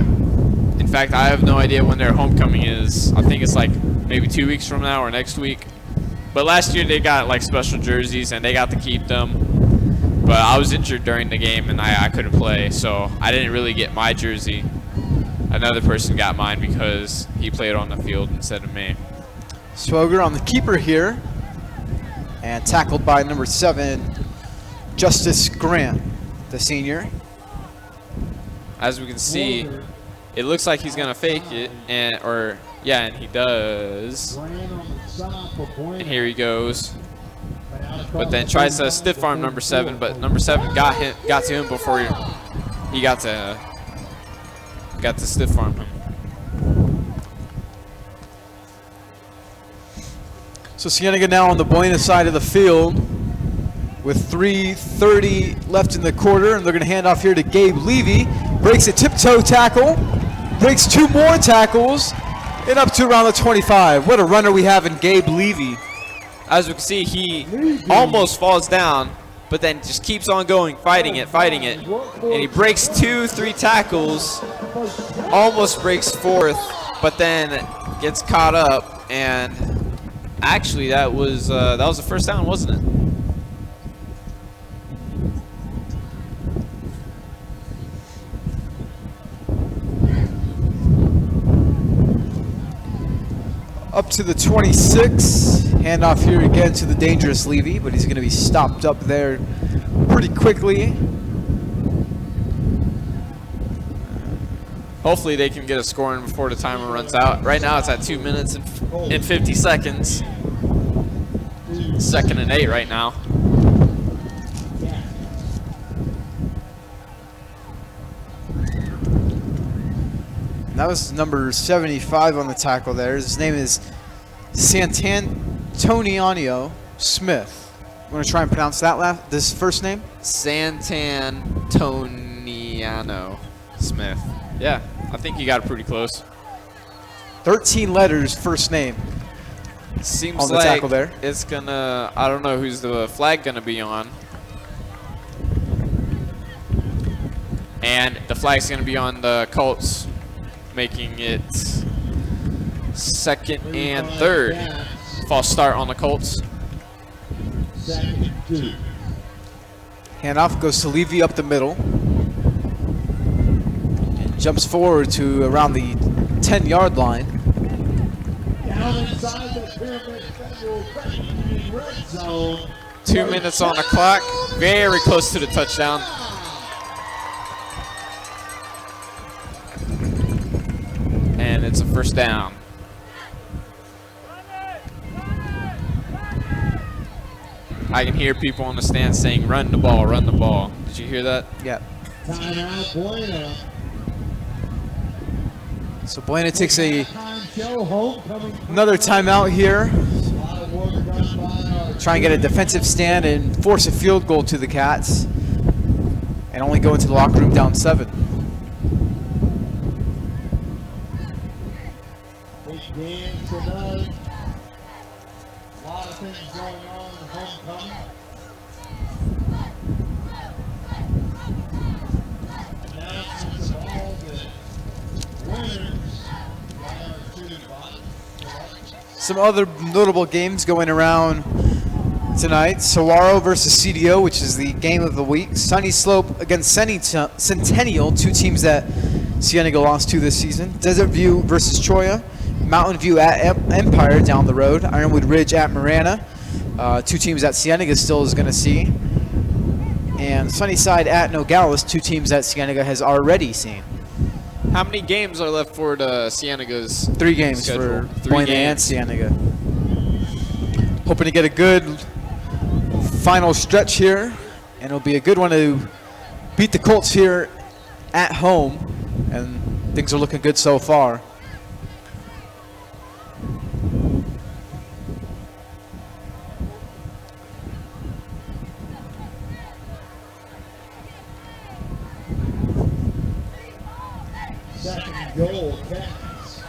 In fact, I have no idea when their homecoming is. I think it's like maybe 2 weeks from now or next week. But last year they got like special jerseys and they got to keep them. But I was injured during the game and I couldn't play, so I didn't really get my jersey. Another person got mine because he played on the field instead of me.
Swoger on the keeper here, and tackled by number 7, Justice Grant, the senior.
As we can see, it looks like he's gonna fake it, and he does. And here he goes. But then tries to stiff arm number 7, but number 7 got to him before he got to stiff arm him.
So Cienega now on the Buena side of the field with 3:30 left in the quarter, and they're going to hand off here to Gabe Levy. Breaks a tiptoe tackle, breaks 2 more tackles, and up to around the 25. What a runner we have in Gabe Levy.
As we can see, he almost falls down, but then just keeps on going, fighting it. And he breaks 2-3 tackles, almost breaks 4th, but then gets caught up. And actually, that was a first down, wasn't it?
Up to the 26. Handoff here again to the dangerous Levy, but he's going to be stopped up there pretty quickly.
Hopefully they can get a score in before the timer runs out. Right now it's at 2 minutes and 50 seconds. 2nd and 8 right now.
And that was number 75 on the tackle there. His name is Santantoniano Smith. You want to try and pronounce this first name?
Santantoniano Smith. Yeah, I think you got it pretty close.
13 letters, first name.
Seems
on the
like
tackle there.
It's gonna, I don't know who's the flag gonna be on. And the flag's gonna be on the Colts, making it 2nd and 3rd. False start on the Colts.
2nd and 2.
Handoff goes to Levy up the middle. And jumps forward to around the 10-yard line.
Down inside the Pyramid Federal Credit Union red zone.
2 minutes on the clock. Very close to the touchdown. And it's a first down. I can hear people on the stand saying, run the ball, run the ball. Did you hear that?
Yeah.
Timeout, Buena.
So Buena takes
Homecoming.
another timeout here.
A lot of work done by our
Try and get a defensive stand and force a field goal to the Cats. And only go into the locker room down 7.
big game tonight. A lot of things going on in homecoming. Announcements of all the winners by our student body.
Some other notable games going around tonight. Saguaro versus CDO, which is the game of the week. Sunny Slope against Centennial, 2 teams that Cienega lost to this season. Desert View versus Choya. Mountain View at Empire down the road. Ironwood Ridge at Marana. 2 teams that Cienega still is going to see. And Sunnyside at Nogales, 2 teams that Cienega has already seen.
How many games are left for the Cienega's
3 games
schedule?
for
3
Buena and
games.
Cienega. Hoping to get a good final stretch here, and it'll be a good one to beat the Colts here at home, and things are looking good so far.
Second and goal, Cats.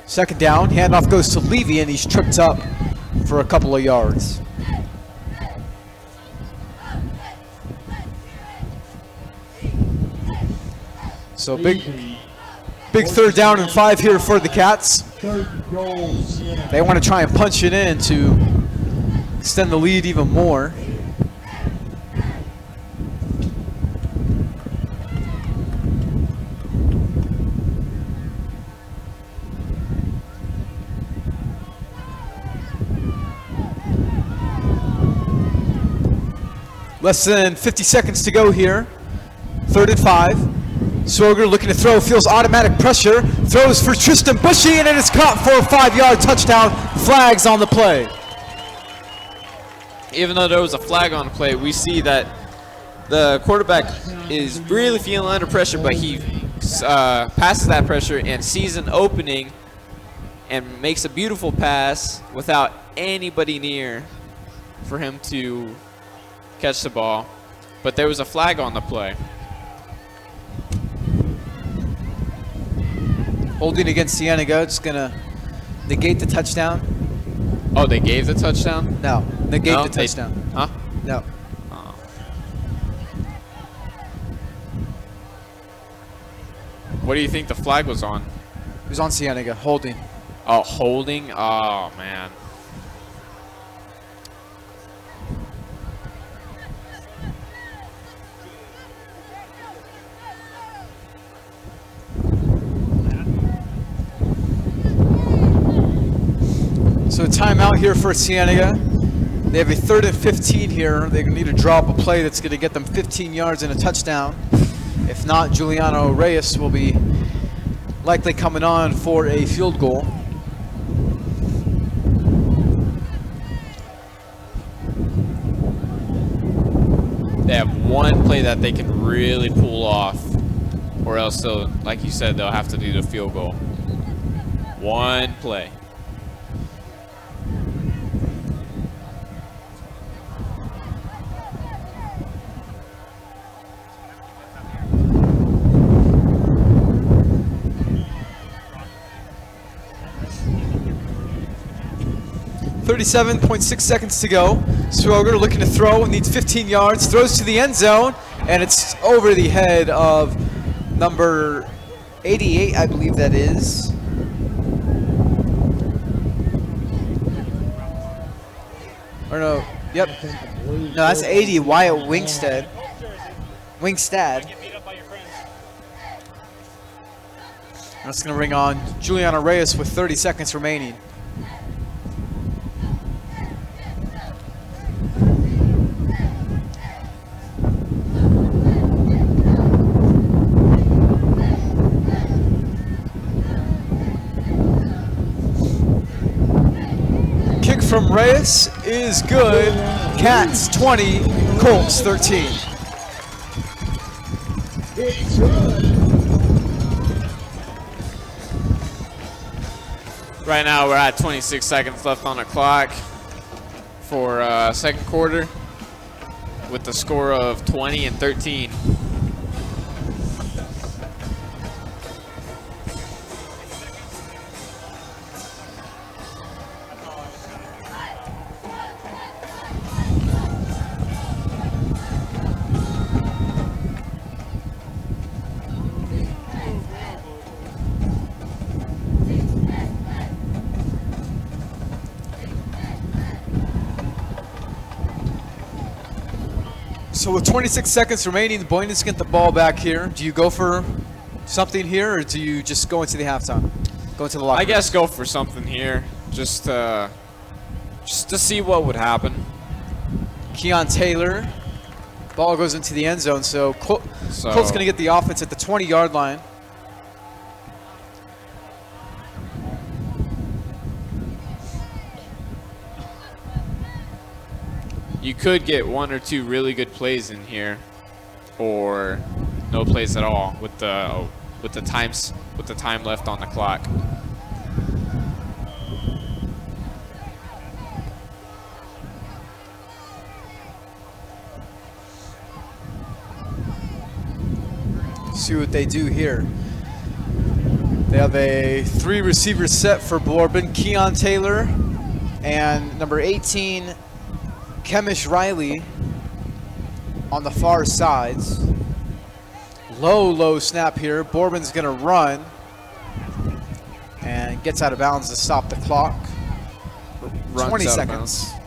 Second down, handoff goes to Levy, and he's tripped up for a couple of yards. So big third down and 5 here for the Cats.
Third and goal, Siena.
They want to try and punch it in to extend the lead even more. Less than 50 seconds to go here. 3rd and 5. Swoger looking to throw, feels automatic pressure, throws for Tristan Bushy, and it is caught for a 5-yard touchdown. Flags on the play.
Even though there was a flag on the play, we see that the quarterback is really feeling under pressure, but he passes that pressure and sees an opening and makes a beautiful pass without anybody near for him to catch the ball. But there was a flag on the play.
Holding against Cienega, just gonna negate the touchdown.
Oh, they gave the touchdown?
No, negate
No,
the touchdown.
Huh?
No.
Oh. What do you think the flag was on?
It was on Cienega, holding.
Oh, holding? Oh, man.
So a timeout here for Cienega. They have a 3rd and 15 here. They need to draw up a play that's going to get them 15 yards and a touchdown. If not, Juliano Reyes will be likely coming on for a field goal.
They have one play that they can really pull off, or else they'll, like you said, they'll have to do the field goal. One play.
.6 seconds to go. Swoger looking to throw, needs 15 yards, throws to the end zone, and it's over the head of number 88, I believe that is. Or no, yep. No, that's 80, Wyatt Wingstad. That's going to bring on Juliano Reyes with 30 seconds remaining. Kick from Reyes is good. Cats 20, Colts 13.
It's good.
Right now we're at 26 seconds left on the clock for second quarter with the score of 20 and 13.
So with 26 seconds remaining, the Buena's get the ball back here. Do you go for something here, or do you just go into the halftime? Go into the locker room?
I guess go for something here, just to see what would happen.
Keon Taylor. Ball goes into the end zone, so Colt's going to get the offense at the 20-yard line.
You could get one or two really good plays in here, or no plays at all with the time left on the clock.
See what they do here. They have a 3 receiver set for Bourbon. Keon Taylor, And number 18, Kemish Riley on the far sides. Low snap here. Bourbon's going to run and gets out of bounds to stop the clock.
Runs
20
out of
seconds.
bounds.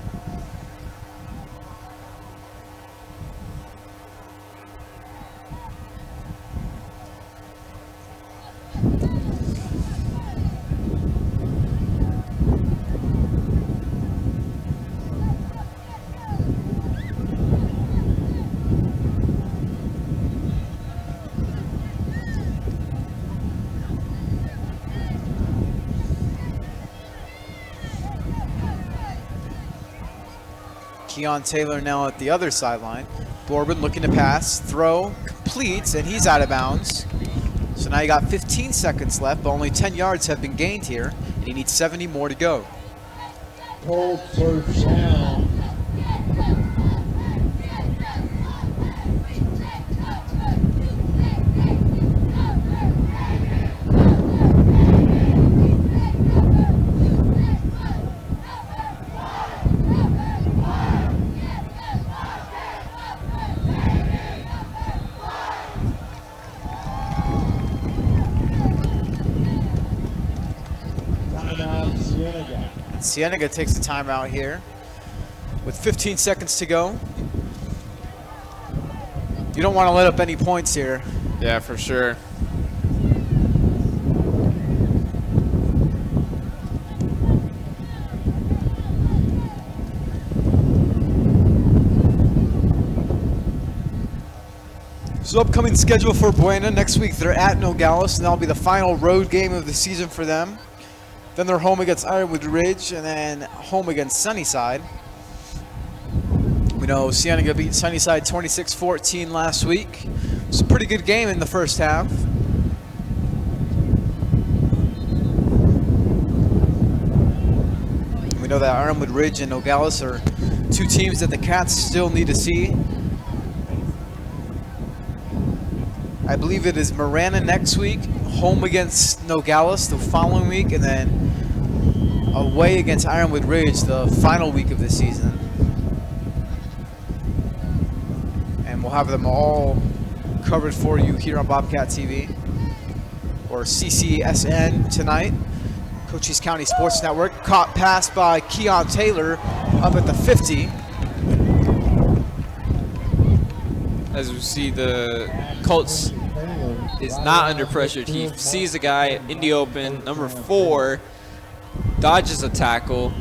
Keon Taylor now at the other sideline. Bourbon looking to pass, throw, completes, and he's out of bounds. So now you got 15 seconds left, but only 10 yards have been gained here, and he needs 70 more to go.
Colts first down.
Cienega takes the timeout here with 15 seconds to go. You don't want to let up any points here.
Yeah, for sure.
So upcoming schedule for Buena. Next week they're at Nogales, and that'll be the final road game of the season for them. Then they're home against Ironwood Ridge, and then home against Sunnyside. We know Cienega beat Sunnyside 26-14 last week. It was a pretty good game in the first half. We know that Ironwood Ridge and Nogales are two teams that the Cats still need to see. I believe it is Marana next week, home against Nogales the following week, and then away against Ironwood Ridge the final week of the season. And we'll have them all covered for you here on Bobcat TV or CCSN tonight. Cochise County Sports Network. Caught pass by Keon Taylor up at the 50.
As we see, the Colts is not under pressure. He sees the guy in the open. Number 4 dodges a tackle,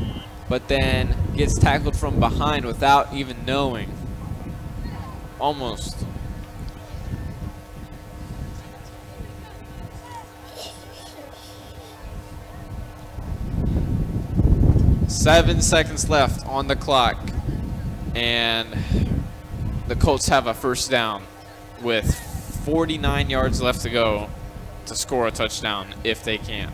but then gets tackled from behind without even knowing. Almost. Seven seconds left on the clock, and the Colts have a first down with 49 yards left to go to score a touchdown if they can.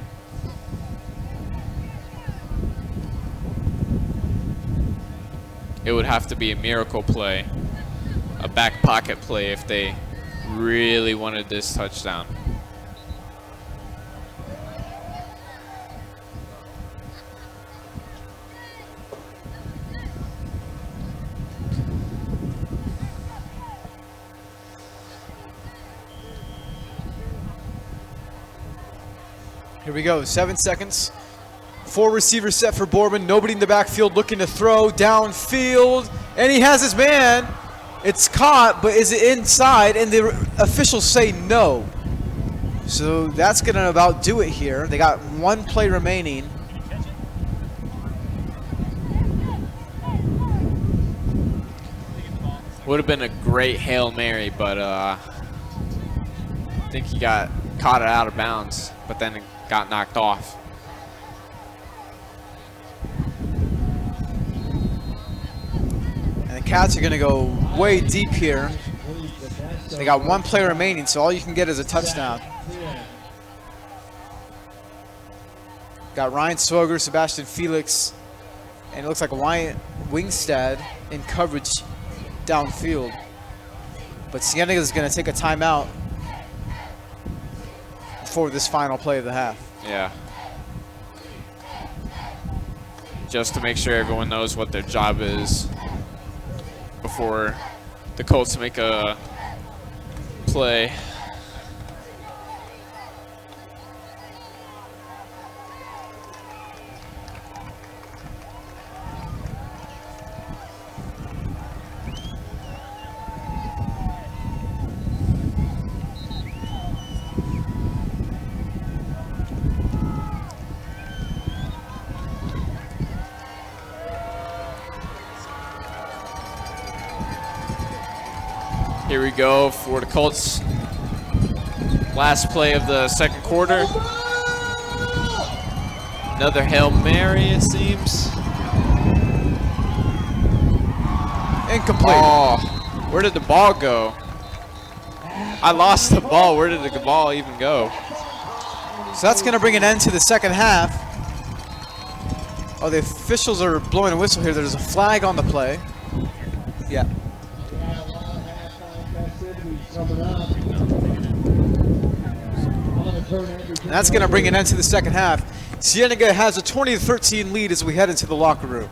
It would have to be a miracle play, a back pocket play if they really wanted this touchdown.
Here we go, 7 seconds. 4 receivers set for Bourbon. Nobody in the backfield looking to throw downfield. And he has his man. It's caught, but is it inside? And the officials say no. So that's going to about do it here. They got 1 play remaining.
Would have been a great Hail Mary, but I think he got caught it out of bounds, but then it got knocked off.
And the Cats are going to go way deep here. They got 1 play remaining, so all you can get is a touchdown. Got Ryan Swoger, Sebastian Felix, and it looks like Wyatt Wingstad in coverage downfield. But Cienega is going to take a timeout for this final play of the half.
Yeah. just to make sure everyone knows what their job is before the Colts make a play. Here we go for the Colts. Last play of the second quarter. Another Hail Mary, it seems.
Incomplete.
Oh, where did the ball go? I lost the ball. Where did the ball even go?
So that's going to bring an end to the second half. Oh, the officials are blowing a whistle here. There's a flag on the play. Yeah. And that's going to bring an end to the second half. Cienega has a 20-13 lead as we head into the locker room.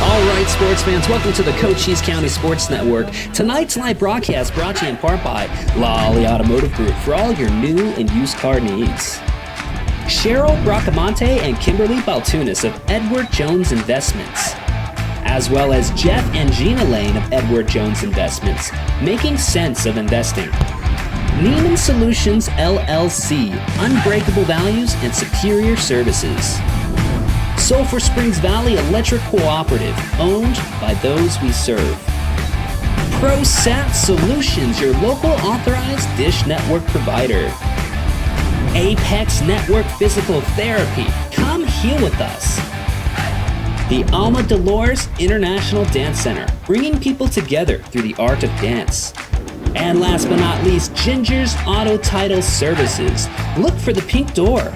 All right, sports fans, welcome to the Cochise County Sports Network. Tonight's live broadcast brought to you in part by Lolly Automotive Group for all your new and used car needs. Cheryl Bracamonte and Kimberly Baltunis of Edward Jones Investments, as well as Jeff and Gina Lane of Edward Jones Investments, making sense of investing. Neiman Solutions LLC, unbreakable values and superior services. Sulphur Springs Valley Electric Cooperative, owned by those we serve. ProSat Solutions, your local authorized dish network provider. Apex Network Physical Therapy, come heal with us. The Alma Dolores International Dance Center, bringing people together through the art of dance. And last but not least, Ginger's Auto Title Services. Look for the pink door.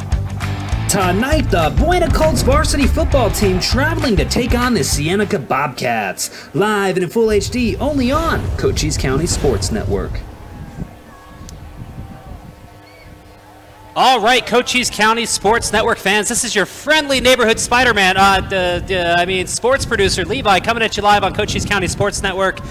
Tonight, the Buena Colts varsity football team traveling to take on the Cienega Bobcats. Live and in full HD, only on Cochise County Sports Network.
All right, Cochise County Sports Network fans, this is your friendly neighborhood Spider-Man, sports producer Levi coming at you live on Cochise County Sports Network.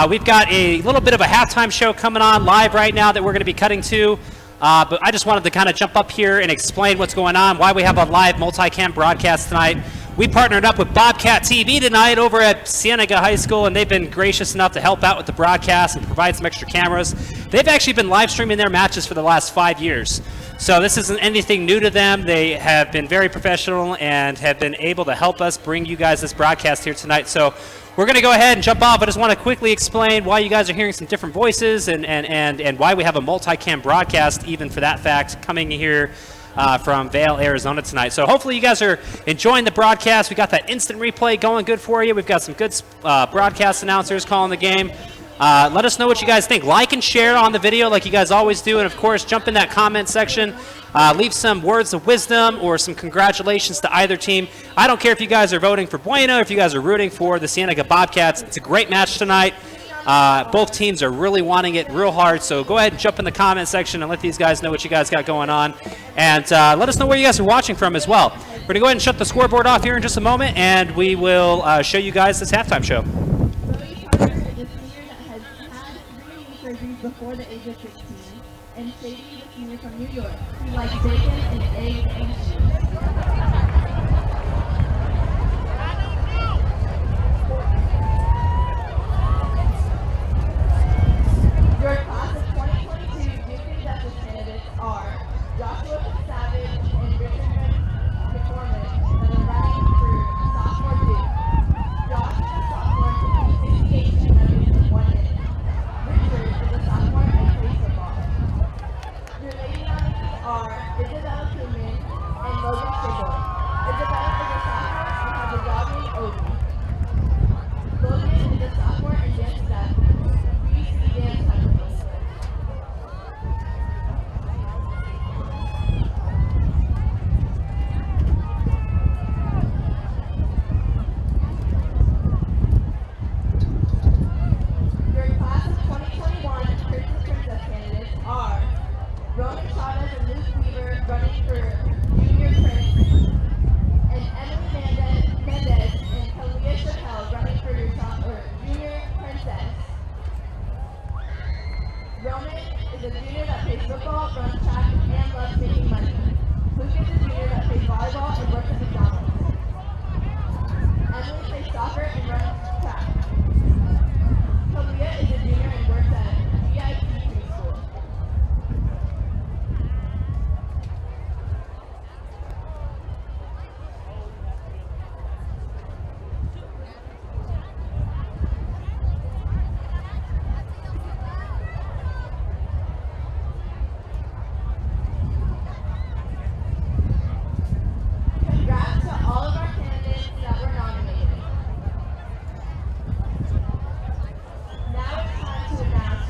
We've got a little bit of a halftime show coming on live right now that we're going to be cutting to. But I just wanted to kind of jump up here and explain what's going on, why we have a live multi-cam broadcast tonight. We partnered up with Bobcat TV tonight over at Cienega High School, and they've been gracious enough to help out with the broadcast and provide some extra cameras. They've actually been live streaming their matches for the last 5 years. So this isn't anything new to them. They have been very professional and have been able to help us bring you guys this broadcast here tonight. So we're going to go ahead and jump off. I just want to quickly explain why you guys are hearing some different voices and why we have a multi-cam broadcast, even for that fact, coming here from Vail, Arizona tonight. So hopefully you guys are enjoying the broadcast. We got that instant replay going good for you. We've got some good broadcast announcers calling the game. Let us know what you guys think. Like and share on the video like you guys always do. And, of course, jump in that comment section. Leave some words of wisdom or some congratulations to either team. I don't care if you guys are voting for Buena or if you guys are rooting for the Cienega Bobcats. It's a great match tonight. Both teams are really wanting it real hard. So go ahead and jump in the comment section and let these guys know what you guys got going on. And let us know where you guys are watching from as well. We're going to go ahead and shut the scoreboard off here in just a moment, and we will show you guys this halftime show.
Before the age of 16, and Sadie, the senior from New York, who likes bacon and eggs and cheese. Your class of 2022 Duke and Justice candidates are Joshua Savage and Richard McCormick, and the running for sophomore Duke. Josh is a sophomore taking 68 memories in 1 minute. Richard is a sophomore and plays football. Your lady nominees are Isabella Kuhlman and Logan Sigel. is a junior that plays football, runs track, and loves making money. Luke is a junior that plays volleyball and works at McDonald's. Emily plays soccer and runs track. Kalia is a junior and works at VIP preschool. Congrats to all of our candidates that were nominated. Now it's time to announce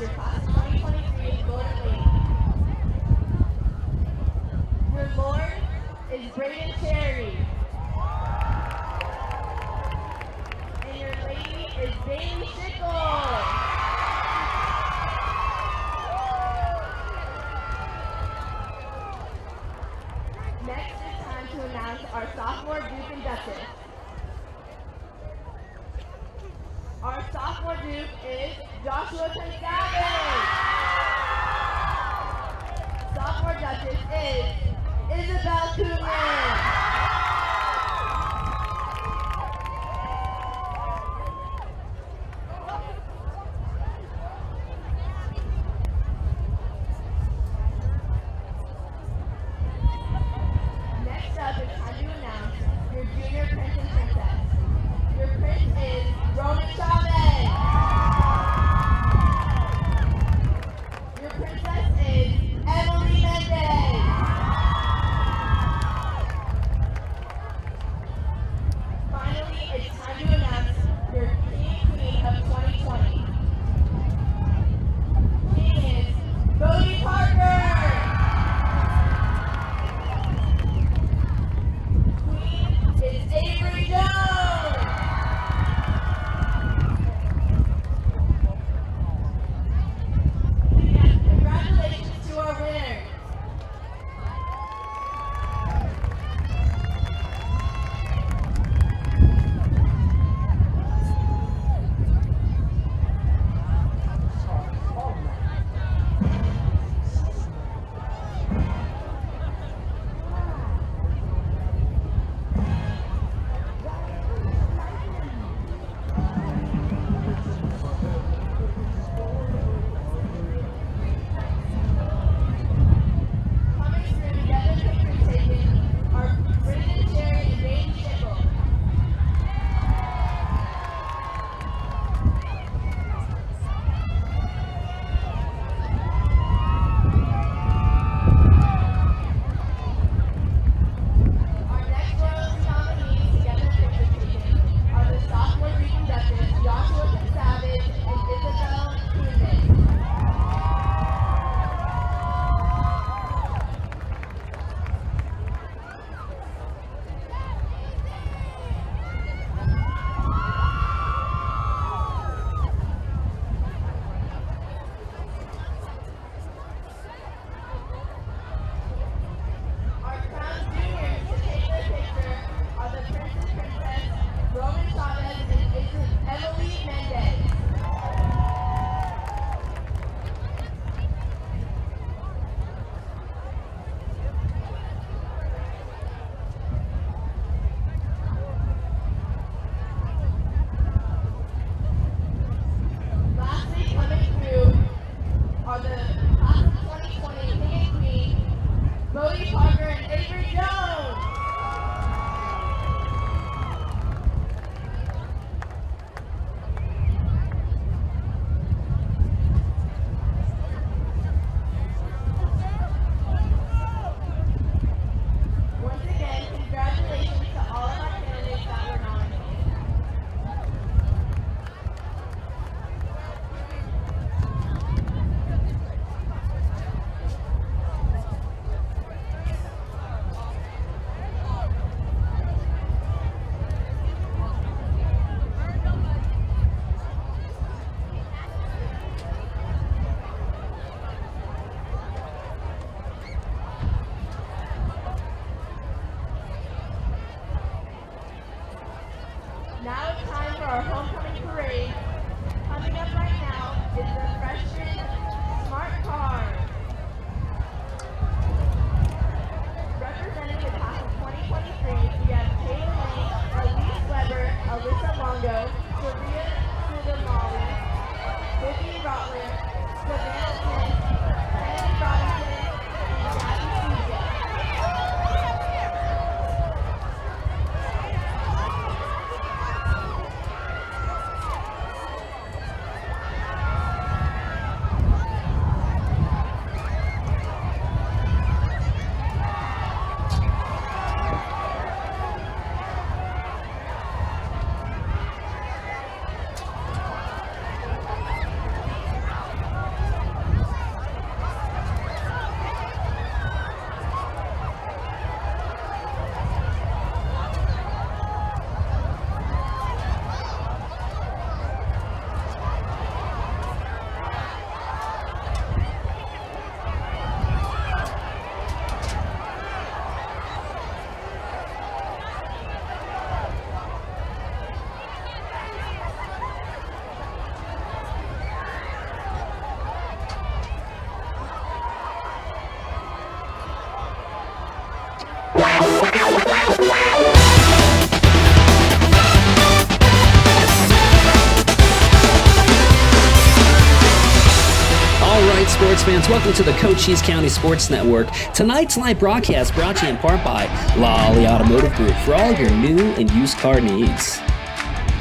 sports fans, welcome to the Cochise County Sports Network. Tonight's live broadcast brought to you in part by Lolly Automotive Group for all your new and used car needs.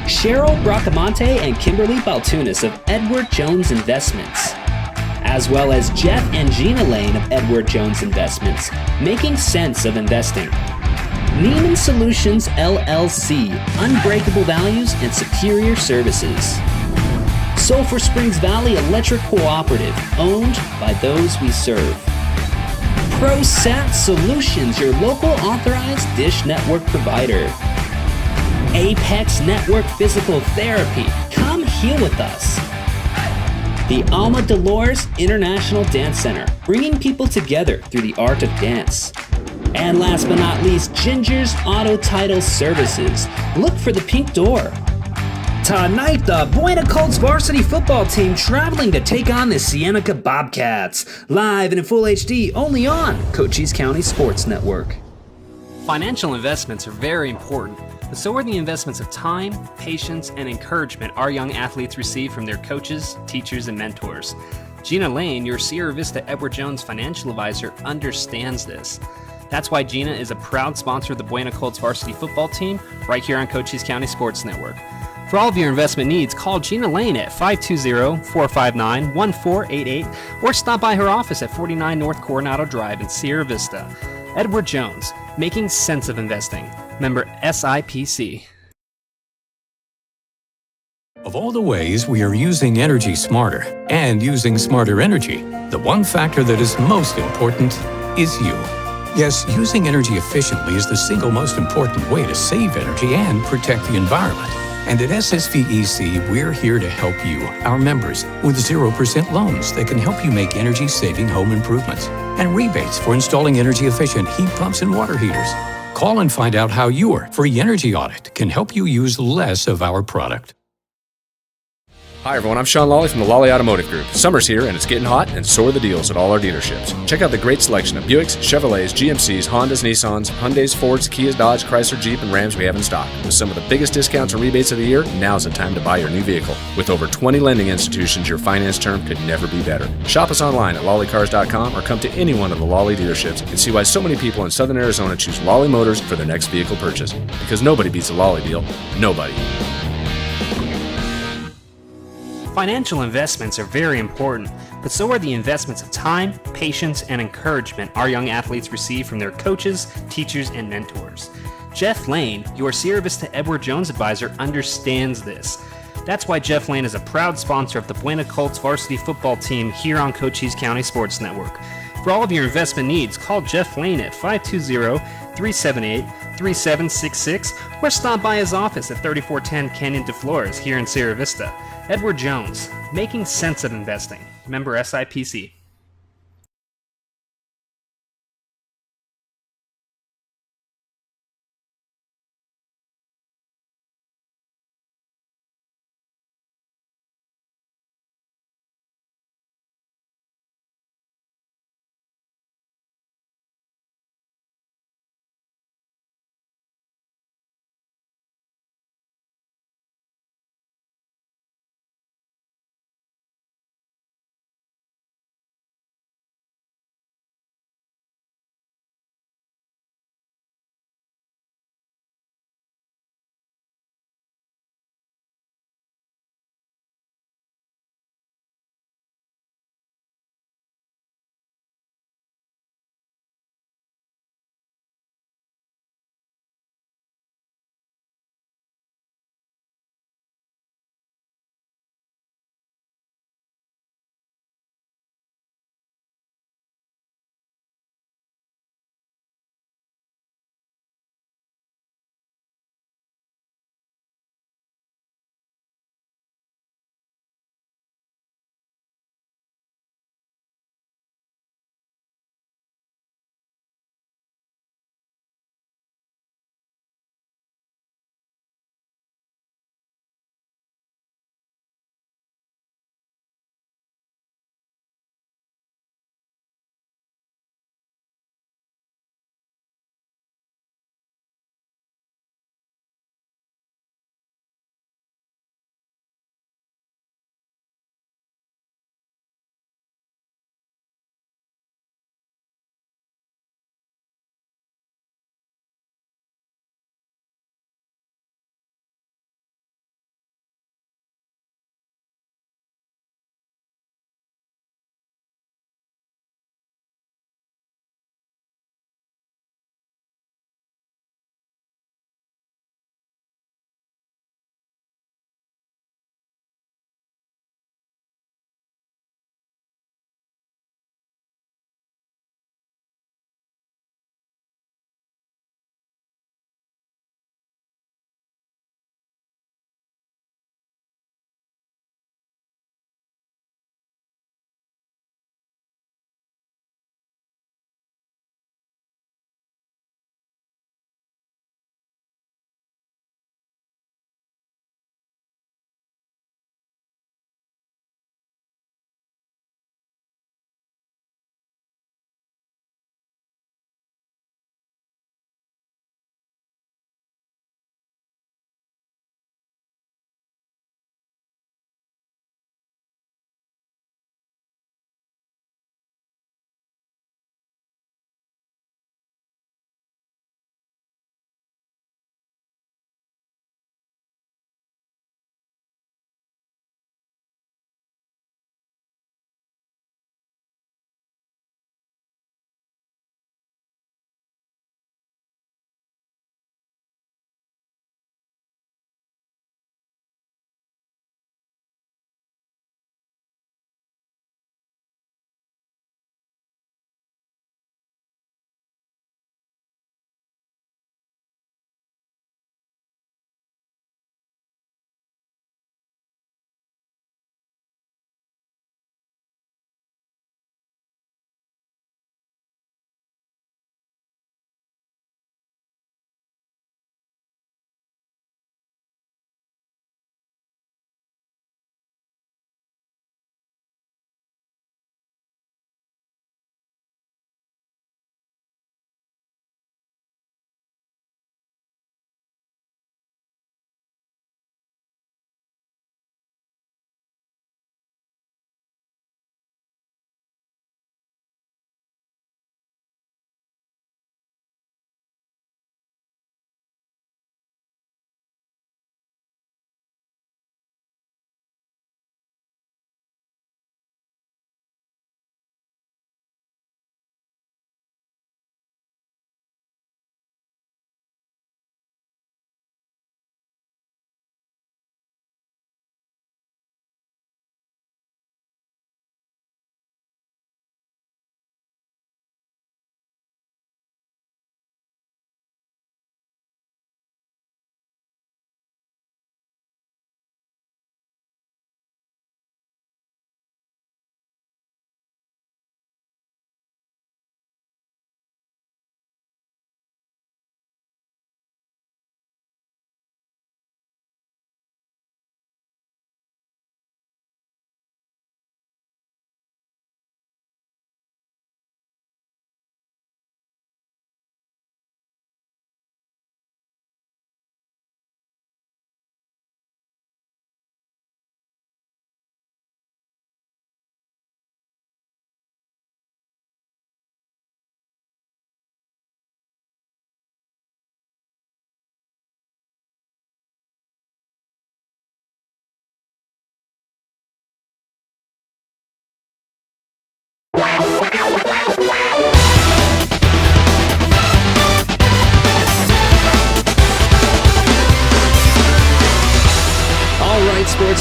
Cheryl Bracamonte and Kimberly Baltunis of Edward Jones Investments, as well as Jeff and Gina Lane of Edward Jones Investments, making sense of investing. Neiman Solutions LLC, unbreakable values and superior services. Sulphur Springs Valley Electric Cooperative, owned by those we serve. ProSat Solutions, your local authorized dish network provider. Apex Network Physical Therapy, come heal with us. The Alma Dolores International Dance Center, bringing people together through the art of dance. And last but not least, Ginger's Auto Title Services. Look for the pink door. Tonight, the Buena Colts varsity football team traveling to take on the Cienega Bobcats. Live and in full HD, only on Cochise County Sports Network. Financial investments are very important, but so are the investments of time, patience, and encouragement our young athletes receive from their coaches, teachers, and mentors. Gina Lane, your Sierra Vista Edward Jones financial advisor, understands this. That's why Gina is a proud sponsor of the Buena Colts varsity football team right here on Cochise County Sports Network. For all of your investment needs, call Gina Lane at 520-459-1488 or stop by her office at 49 North Coronado Drive in Sierra Vista. Edward Jones, making sense of investing. Member SIPC.
Of all the ways we are using energy smarter and using smarter energy, the one factor that is most important is you. Yes, using energy efficiently is the single most important way to save energy and protect the environment. And at SSVEC, we're here to help you, our members, with 0% loans that can help you make energy-saving home improvements and rebates for installing energy-efficient heat pumps and water heaters. Call and find out how your free energy audit can help you use less of our product.
Hi everyone, I'm Sean Lawley from the Lawley Automotive Group. Summer's here and it's getting hot, and so are the deals at all our dealerships. Check out the great selection of Buicks, Chevrolets, GMCs, Hondas, Nissans, Hyundais, Fords, Kias, Dodge, Chrysler, Jeep, and Rams we have in stock. With some of the biggest discounts and rebates of the year, now's the time to buy your new vehicle. With over 20 lending institutions, your finance term could never be better. Shop us online at lawleycars.com or come to any one of the Lawley dealerships and see why so many people in Southern Arizona choose Lawley Motors for their next vehicle purchase. Because nobody beats a Lawley deal. Nobody.
Financial investments are very important, but so are the investments of time, patience, and encouragement our young athletes receive from their coaches, teachers, and mentors. Jeff Lane, your Sierra Vista Edward Jones advisor, understands this. That's why Jeff Lane is a proud sponsor of the Buena Colts varsity football team here on Cochise County Sports Network. For all of your investment needs, call Jeff Lane at 520-378-3766 or stop by his office at 3410 Canyon de Flores here in Sierra Vista. Edward Jones, making sense of investing. Member SIPC.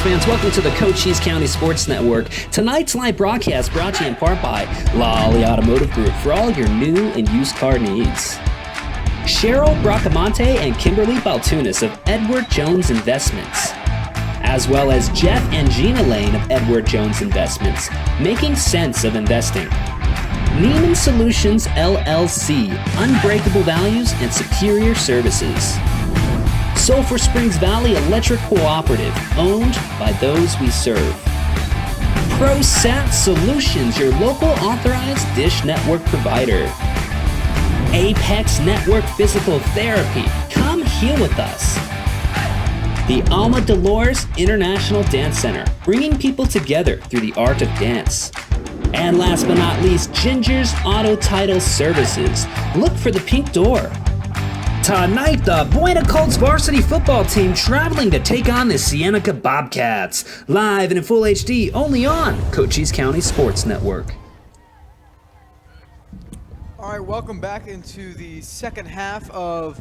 fans, welcome to the Cochise County Sports Network. Tonight's live broadcast brought to you in part by Lolly Automotive Group for all your new and used car needs. Cheryl Bracamonte and Kimberly Baltunis of Edward Jones Investments, as well as Jeff and Gina Lane of Edward Jones Investments, making sense of investing. Neiman Solutions LLC, unbreakable values and superior services. Sulphur Springs Valley Electric Cooperative, owned by those we serve. ProSat Solutions, your local authorized dish network provider. Apex Network Physical Therapy, come heal with us. The Alma Dolores International Dance Center, bringing people together through the art of dance. And last but not least, Ginger's Auto Title Services. Look for the pink door. Tonight, the Buena Colts varsity football team traveling to take on the Cienega Bobcats. Live and in full HD, only on Cochise County Sports Network.
All right, welcome back into the second half of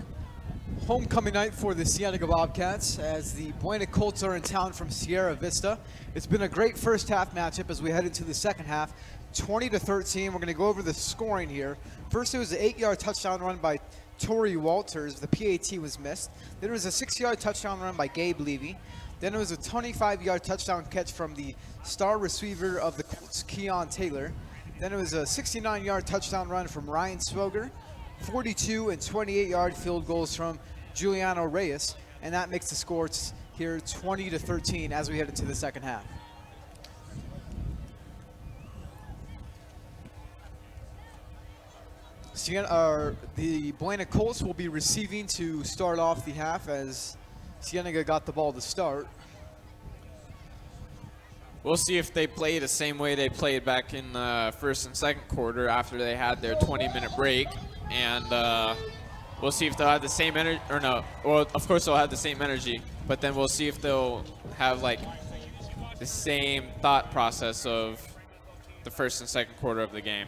homecoming night for the Cienega Bobcats as the Buena Colts are in town from Sierra Vista. It's been a great first half matchup as we head into the second half. 20-13. We're going to go over the scoring here. First, it was an 8-yard touchdown run by Torrey Walters. The PAT was missed. Then it was a 6-yard touchdown run by Gabe Levy. Then it was a 25-yard touchdown catch from the star receiver of the Colts, Keon Taylor. Then it was a 69-yard touchdown run from Ryan Swoger. 42 and 28-yard field goals from Giuliano Reyes. And that makes the score here 20-13 as we head into the second half. The Buena Colts will be receiving to start off the half as Cienega got the ball to start.
We'll see if they play the same way they played back in the first and second quarter after they had their 20-minute break. And we'll see if they'll have the same energy, or no. Well, of course they'll have the same energy, but then we'll see if they'll have like the same thought process of the first and second quarter of the game.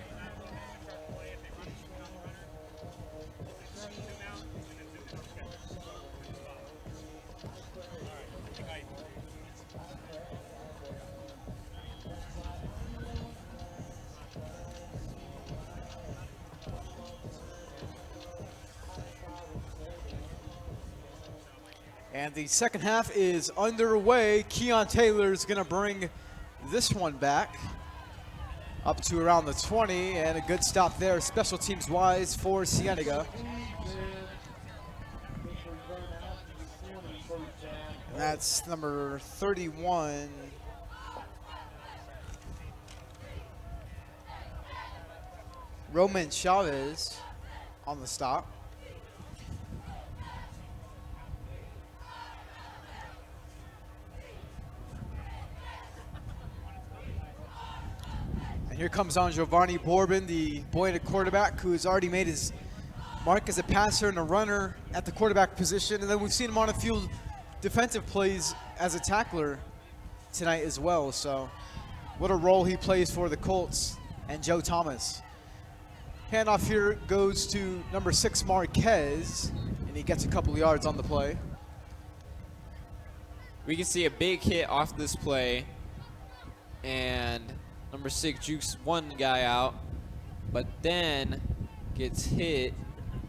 And the second half is underway. Keon Taylor is going to bring this one back up to around the 20, and a good stop there, special teams wise for Cienega. And that's number 31. Roman Chavez on the stop. And here comes on Giovanni Borbin, the Buena quarterback, who has already made his mark as a passer and a runner at the quarterback position. And then we've seen him on a few defensive plays as a tackler tonight as well. So what a role he plays for the Colts and Joe Thomas. Handoff here goes to number 6, Marquez, and he gets a couple of yards on the play.
We can see a big hit off this play, and number 6 jukes one guy out, but then gets hit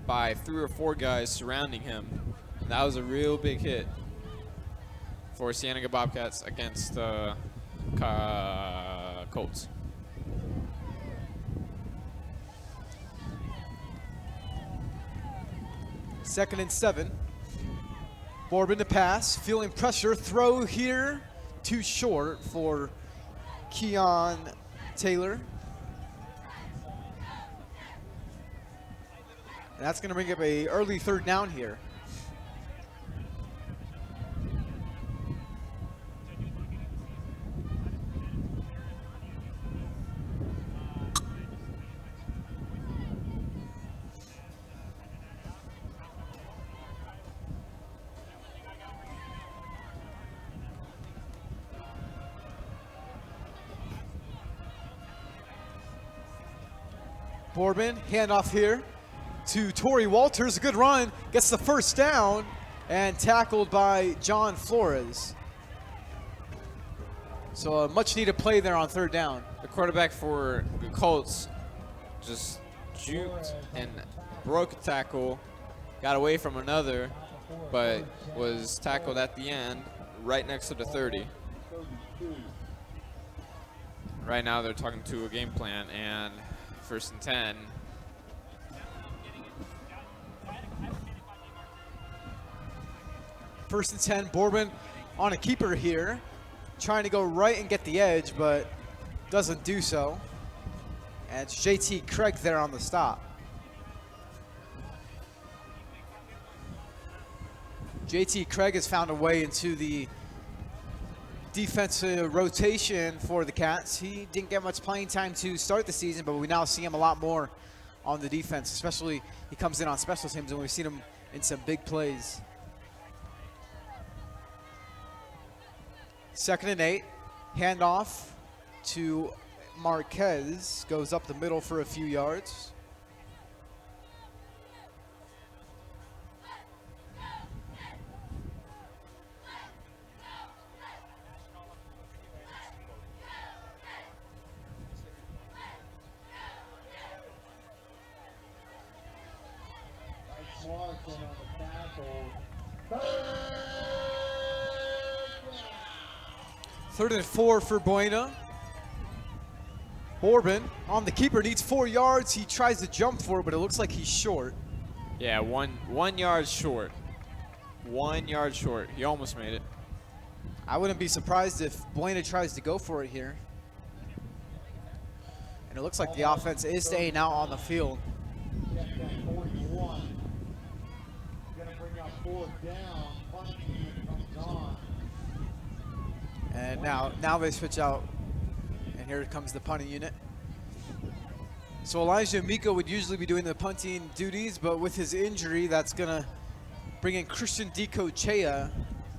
by 3 or 4 guys surrounding him. And that was a real big hit for Cienega Bobcats against Colts.
Second and 7. Borbin to pass, feeling pressure, throw here, too short for Keon Taylor. And that's going to bring up an early third down here. Borbin, handoff here to Torrey Walters. A good run, gets the first down, and tackled by John Flores. So a much needed play there on third down.
The quarterback for the Colts just juked and broke a tackle, got away from another, but was tackled at the end right next to the 30. Right now they're talking to a game plan, and 1st and 10.
First and 10, Bourbon on a keeper here, trying to go right and get the edge, but doesn't do so. And it's JT Craig there on the stop. JT Craig has found a way into the defensive rotation for the Cats. He didn't get much playing time to start the season, but we now see him a lot more on the defense, especially he comes in on special teams, and we've seen him in some big plays. 2nd and 8, handoff to Marquez, goes up the middle for a few yards.
Marking on the tackle.
3rd and 4 for Buena. Bourbon on the keeper, needs 4 yards. He tries to jump for it, but it looks like he's short.
Yeah, one yard short. 1 yard short. He almost made it.
I wouldn't be surprised if Buena tries to go for it here. And it looks like the offense is staying out on the field.
41. Gonna bring up 4th down. Punting comes on.
And now they switch out. And here comes the punting unit. So Elijah Miko would usually be doing the punting duties, but with his injury, that's gonna bring in Christian Dicochea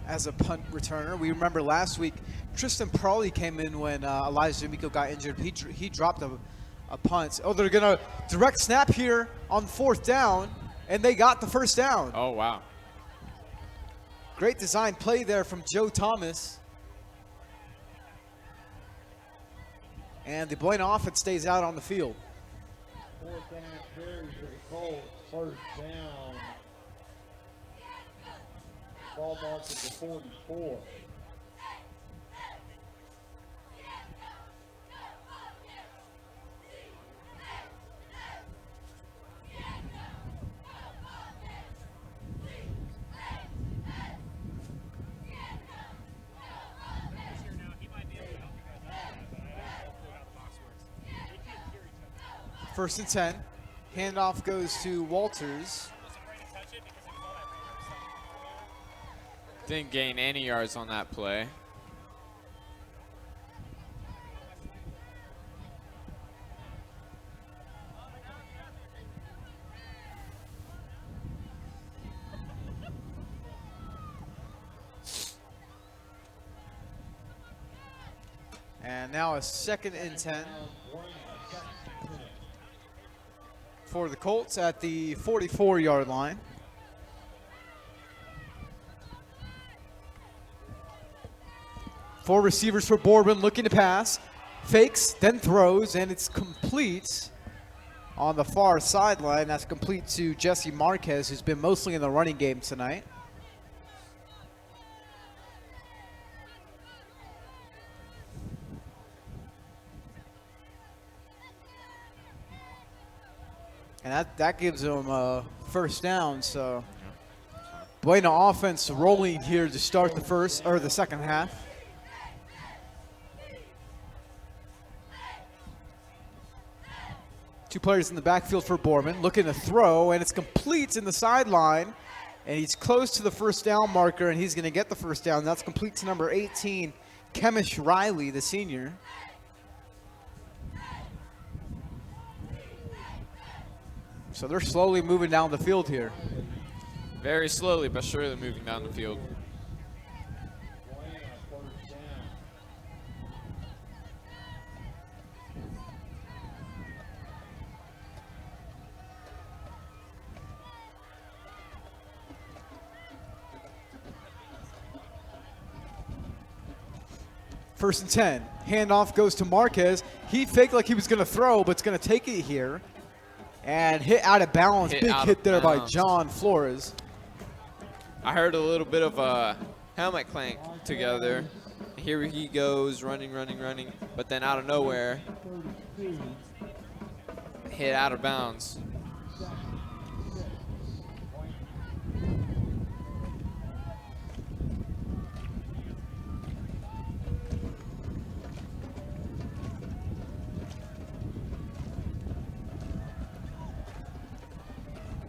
as a punt returner. We remember last week, Tristan Prawley came in when Elijah Miko got injured. He dropped a punt. Oh, they're gonna direct snap here on 4th down, and they got the 1st down.
Oh, wow.
Great design play there from Joe Thomas. And the Buena offense stays out on the field.
4th down carry for the Colts. 1st down. Ball marked at the 44.
First and 10. Handoff goes to Walters.
Didn't gain any yards on that play.
And now a 2nd and 10 for the Colts at the 44-yard line. Four receivers for Bourbon looking to pass. Fakes, then throws, and it's complete on the far sideline. That's complete to Jesse Marquez, who's been mostly in the running game tonight. And that gives them a 1st down. So Buena offense rolling here to start the 2nd half. Two players in the backfield for Bourbon, looking to throw, and it's complete in the sideline. And he's close to the 1st down marker, and he's going to get the 1st down. That's complete to number 18, Kemish Riley, the senior. So they're slowly moving down the field here.
Very slowly but surely moving down the field.
First and 10. Handoff goes to Marquez. He faked like he was going to throw, but it's going to take it here. And hit out of bounds. Big hit there by John Flores.
I heard a little bit of a helmet clank together. Here he goes, running. But then out of nowhere, hit out of bounds.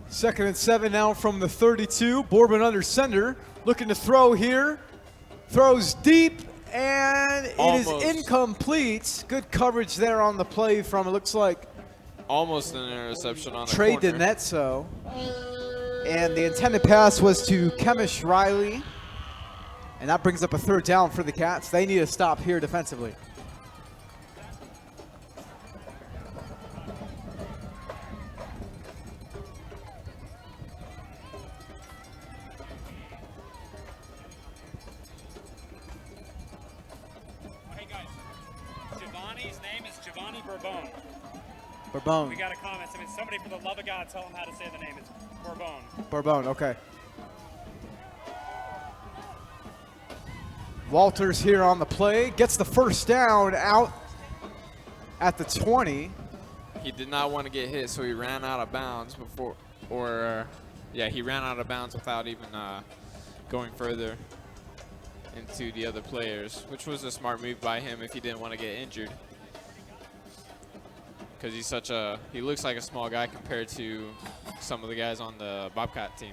Second and 7 now from the 32. Bourbon under center. Looking to throw here. Throws deep, and it is incomplete. Good coverage there on the play from, it looks like,
almost an interception on the
Trey
corner.
Denetso. And the intended pass was to Kemish Riley. And that brings up a third down for the Cats. They need a stop here defensively. Bourbon.
We got a comment. I mean, somebody, for the love of God, tell him how to say the name. It's Bourbon.
Bourbon, okay. Walters here on the play. Gets the first down out at the 20.
He did not want to get hit, so he ran out of bounds before, he ran out of bounds without even going further into the other players, which was a smart move by him if he didn't want to get injured. Because he looks like a small guy compared to some of the guys on the Bobcat team.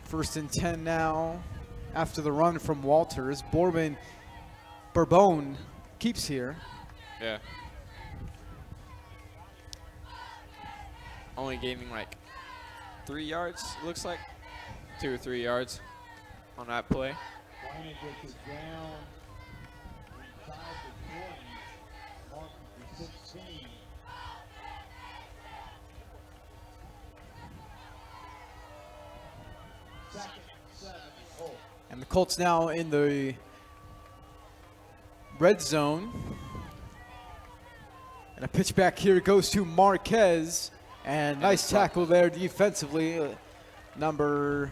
First and 10 now after the run from Walters. Bourbon keeps here.
Yeah. Only gaining like 3 yards, it looks like. 2 or 3 yards on that play.
Buena gets it down inside the 20, marked for 16. Second, 7.
And the Colts now in the red zone. And a pitch back here goes to Marquez. And nice tackle there defensively. Number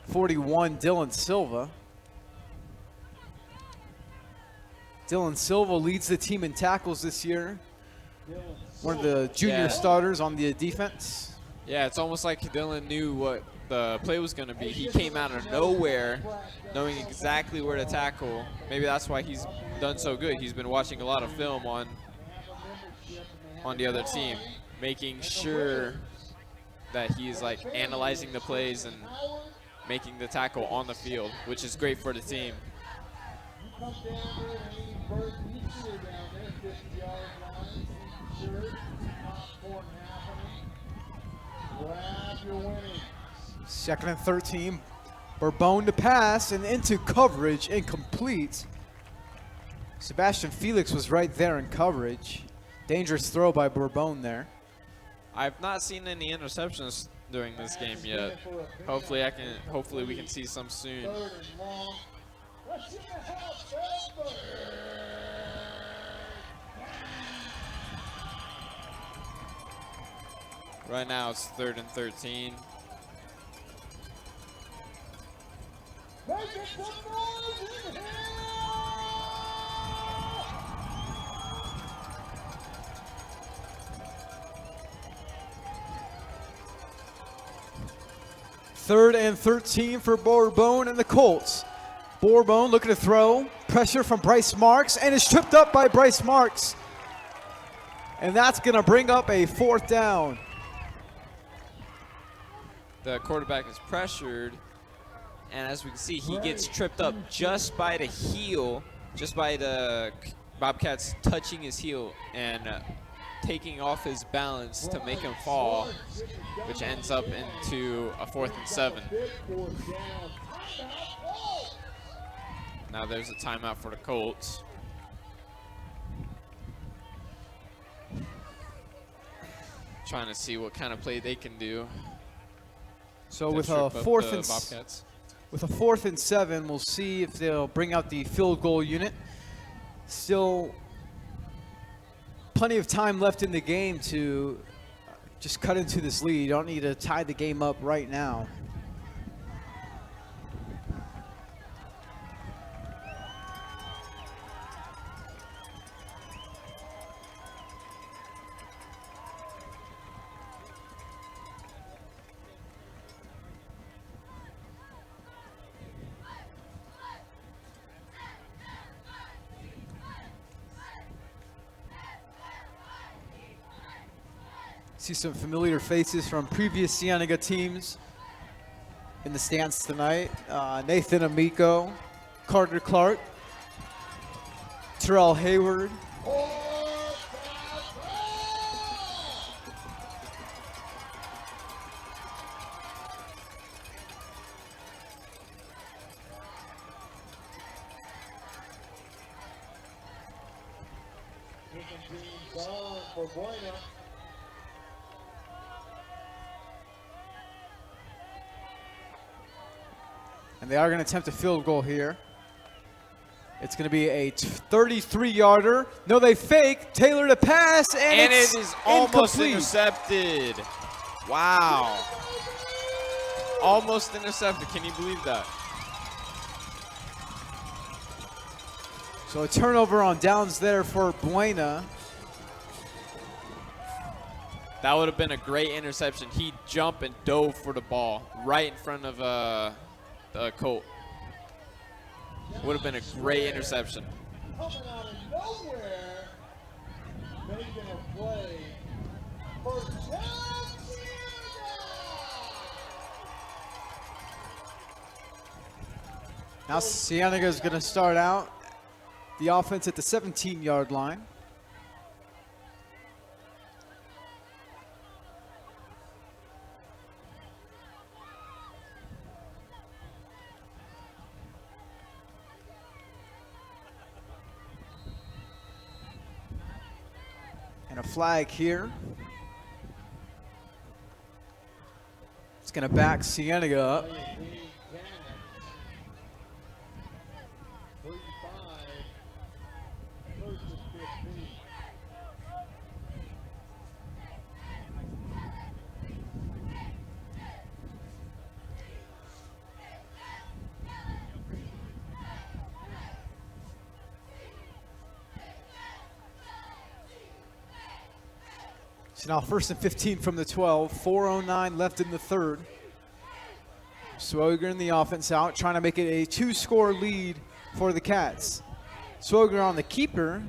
41, Dylan Silva. Dylan Silva leads the team in tackles this year. One of the junior starters on the defense.
Yeah, it's almost like Dylan knew what the play was going to be. He came out of nowhere knowing exactly where to tackle. Maybe that's why he's done so good. He's been watching a lot of film on the other team, making sure that he's like analyzing the plays and making the tackle on the field, which is great for the team.
You come down there and any person you see her down there, 50-yard line, shirt, popcorn happening. Grab your winnings.
Second and 13. Bourbon to pass and into coverage, incomplete. Sebastian Felix was right there in coverage. Dangerous throw by Bourbon there.
I've not seen any interceptions during this game yet. Hopefully we can see some soon.
Third and long. Let's see the half,
Right now it's 3rd and 13.
Make it some noise in here!
Third and 13 for Bourbon and the Colts. Bourbon looking to throw. Pressure from Bryce Marks, and is tripped up by Bryce Marks. And that's going to bring up a 4th down.
The quarterback is pressured, and as we can see, he gets tripped up just by the heel, just by the Bobcats touching his heel and taking off his balance to make him fall, which ends up into a 4th and 7. Now there's a timeout for the Colts. trying to see what kind of play they can do.
So
to
with
trip
a
up
fourth
the
and
Bobcats.
with a 4th and 7, we'll see if they'll bring out the field goal unit. Still plenty of time left in the game to just cut into this lead. You don't need to tie the game up right now. See some familiar faces from previous Cienega teams in the stands tonight. Nathan Amico, Carter Clark, Terrell Hayward.
For Buena.
And they are going to attempt a field goal here. It's going to be a 33-yarder. No, they fake. Taylor to pass, and
it
it's
is almost
incomplete.
intercepted. Wow. Almost intercepted. Can you believe that?
So a turnover on downs there for Buena.
That would have been a great interception. He jumped and dove for the ball right in front of the Colt. Would have been a great interception.
Coming out of nowhere, making a play for touchdown.
Now Cienega is going to start out the offense at the 17-yard line. And a flag here. It's going to back Cienega up.
35, first and 15.
So now 1st and 15 from the 12. 4:09 left in the third. Swoger in the offense out, trying to make it a 2-score lead for the Cats. Swoger on the keeper,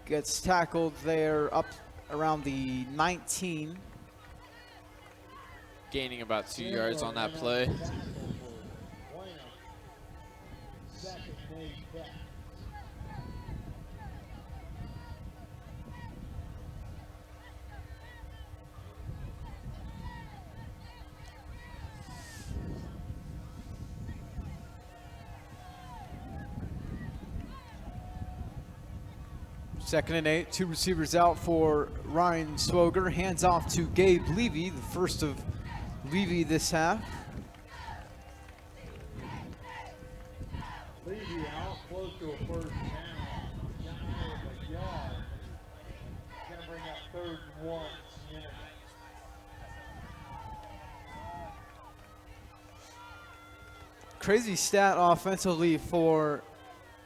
gets tackled there up around the 19.
Gaining about 2 yards on that play.
Second made catch.
Second and 8, 2 receivers out for Ryan Swoger. Hands off to Gabe Levy, the first of Levy this half.
Levy out close to a first down. Shy of a yard. Gonna bring up 3rd and 1. Cienega.
Crazy stat offensively for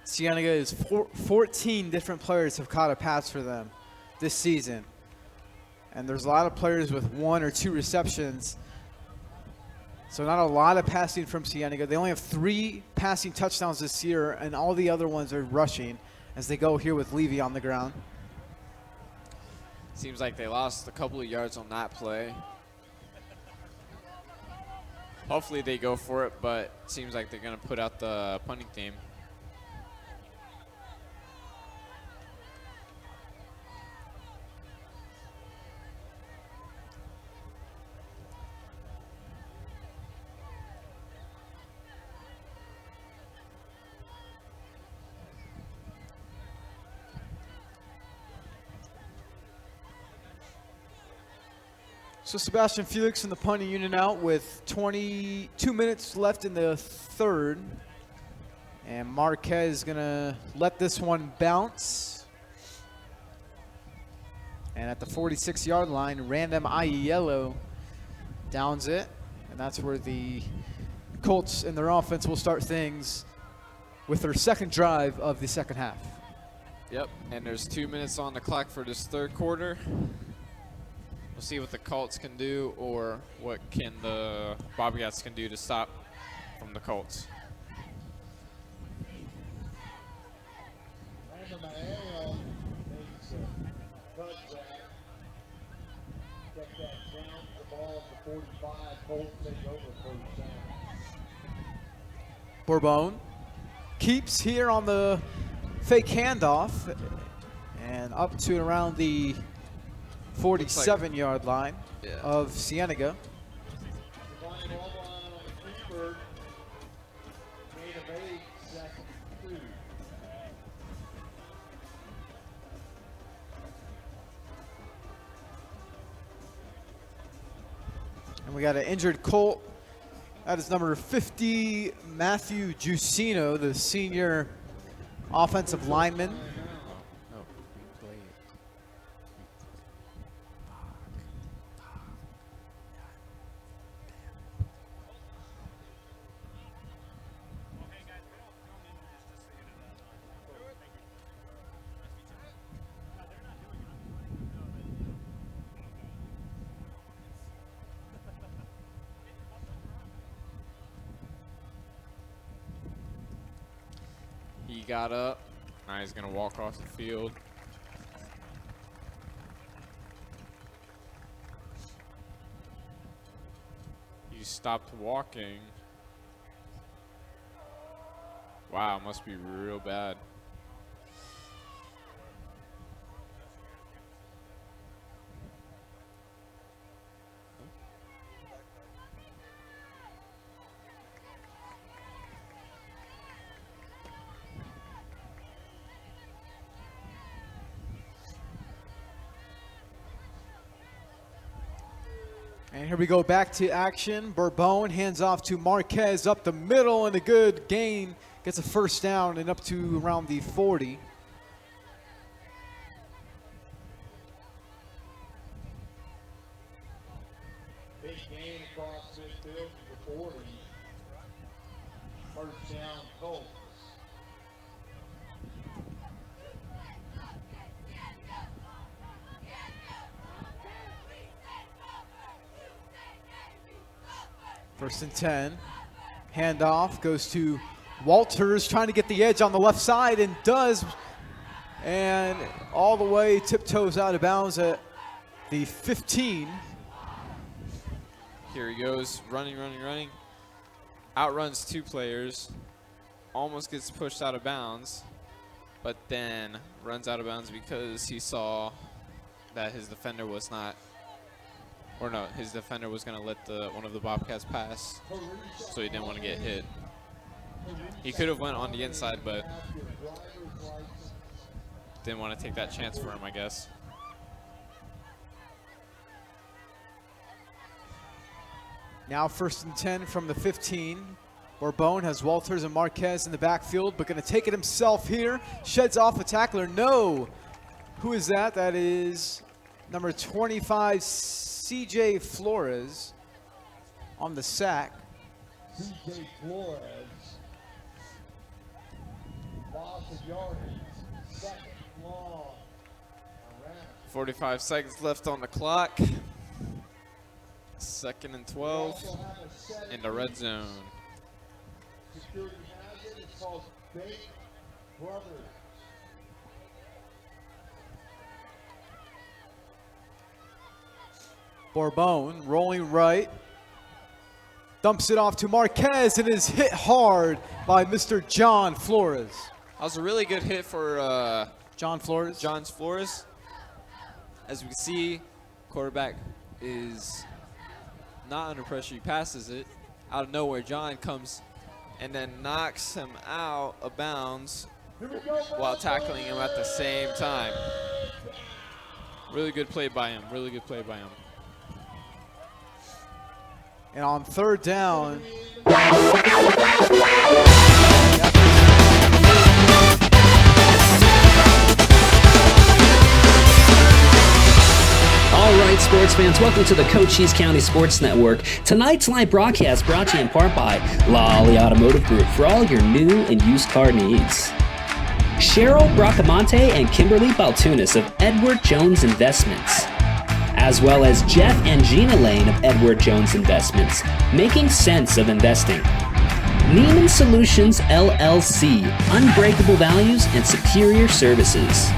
Cienega is 14 different players have caught a pass for them this season. And there's a lot of players with 1 or 2 receptions. So not a lot of passing from Cienega. They only have 3 passing touchdowns this year, and all the other ones are rushing as they go here with Levy on the ground.
Seems like they lost a couple of yards on that play. Hopefully they go for it, but it seems like they're going to put out the punting team.
So Sebastian Felix from the punting unit out with 22 minutes left in the third. And Marquez is going to let this one bounce. And at the 46-yard line, Random Aiello downs it. And that's where the Colts in their offense will start things with their second drive of the second half.
Yep, and there's 2 minutes on the clock for this third quarter. We'll see what the Colts can do or what can the Bobcats can do to stop from the Colts.
Random Aiello makes a cutback. Check that down the ball at the 45. Colts take over first down.
Bourbon keeps here on the fake handoff and up to around the 47-yard line of Cienega.
Divine all line on the keeper. Gain of 8, second 2.
And we got an injured Colt. That is number 50, Matthew Giussino, the senior offensive lineman.
He got up. Now he's going to walk off the field. He stopped walking. Wow, must be real bad.
And here we go back to action. Bourbon hands off to Marquez up the middle and a good gain. Gets a first down and up to around the 40.
Big gain across midfield to the 40. First down, Colts.
First and 10. Handoff goes to Walters, trying to get the edge on the left side, and does. And all the way tiptoes out of bounds at the 15.
Here he goes, running. Outruns two players. Almost gets pushed out of bounds, but then runs out of bounds because he saw that his defender was not. Or no, his defender was going to let one of the Bobcats pass, so he didn't want to get hit. He could have went on the inside, but didn't want to take that chance for him, I guess.
Now first and 10 from the 15. Bourbon has Walters and Marquez in the backfield, but going to take it himself here. Sheds off a tackler. No. Who is that? That is number 25, CJ Flores on the sack.
CJ Flores. Loss of yardage. Second long.
45 seconds left on the clock. Second and 12 in the red zone.
Security has it. It's called Big Brothers.
Bourbon rolling right. Dumps it off to Marquez and is hit hard by Mr. John Flores.
That was a really good hit for
John Flores.
John Flores. As we can see, quarterback is not under pressure. He passes it out of nowhere. John comes and then knocks him out of bounds while tackling him at the same time. Really good play by him. Really good play by him.
And on third down,
All right, sports fans, welcome to the Cochise County Sports Network. Tonight's live broadcast brought to you in part by Lolly Automotive Group for all your new and used car needs. Cheryl Bracamonte and Kimberly Baltunis of Edward Jones Investments, as well as Jeff and Gina Lane of Edward Jones Investments, making sense of investing. Neiman Solutions LLC, unbreakable values and superior services.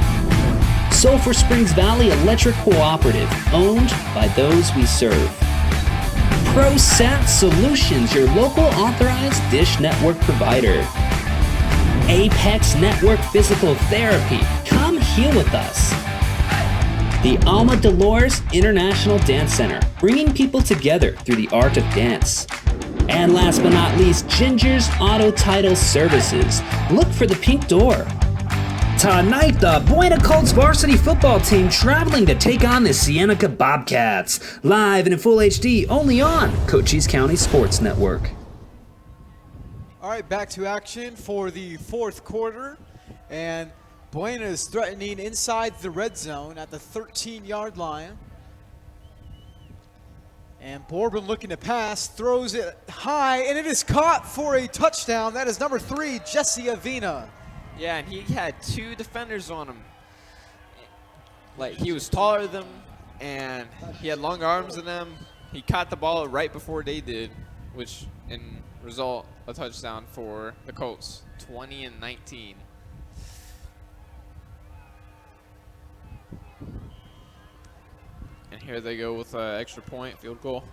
Sulphur Springs Valley Electric Cooperative, owned by those we serve. ProSat Solutions, your local authorized dish network provider. Apex Network Physical Therapy, come heal with us. The Alma Dolores International Dance Center, bringing people together through the art of dance. And last but not least, Ginger's Auto Title Services. Look for the pink door. Tonight, the Buena Colts varsity football team traveling to take on the Cienega Bobcats. Live and in full HD, only on Cochise County Sports Network.
all right, back to action for the fourth quarter. And Buena is threatening inside the red zone at the 13-yard line. And Borbin looking to pass, throws it high, and it is caught for a touchdown. That is number 3, Jesse Avina.
Yeah, and he had 2 defenders on him. Like, he was taller than them, and he had longer arms than them. He caught the ball right before they did, which in result a touchdown for the Colts, 20-19. And here they go with an extra point, field goal.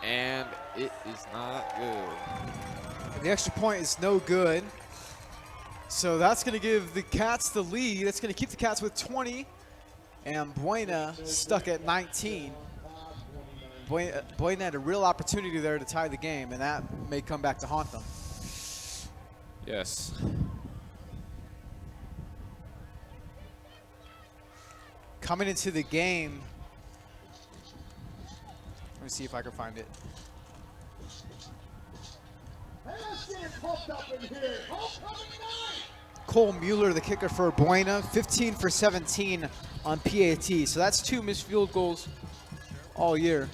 And it is not good.
And the extra point is no good. So that's going to give the Cats the lead. That's going to keep the Cats with 20. And Buena stuck at 19. Buena had a real opportunity there to tie the game, and that may come back to haunt them.
Yes.
Coming into the game, let me see if I can find it. Cole Mueller, the kicker for Buena, 15 for 17 on PAT. So that's 2 missed field goals all year.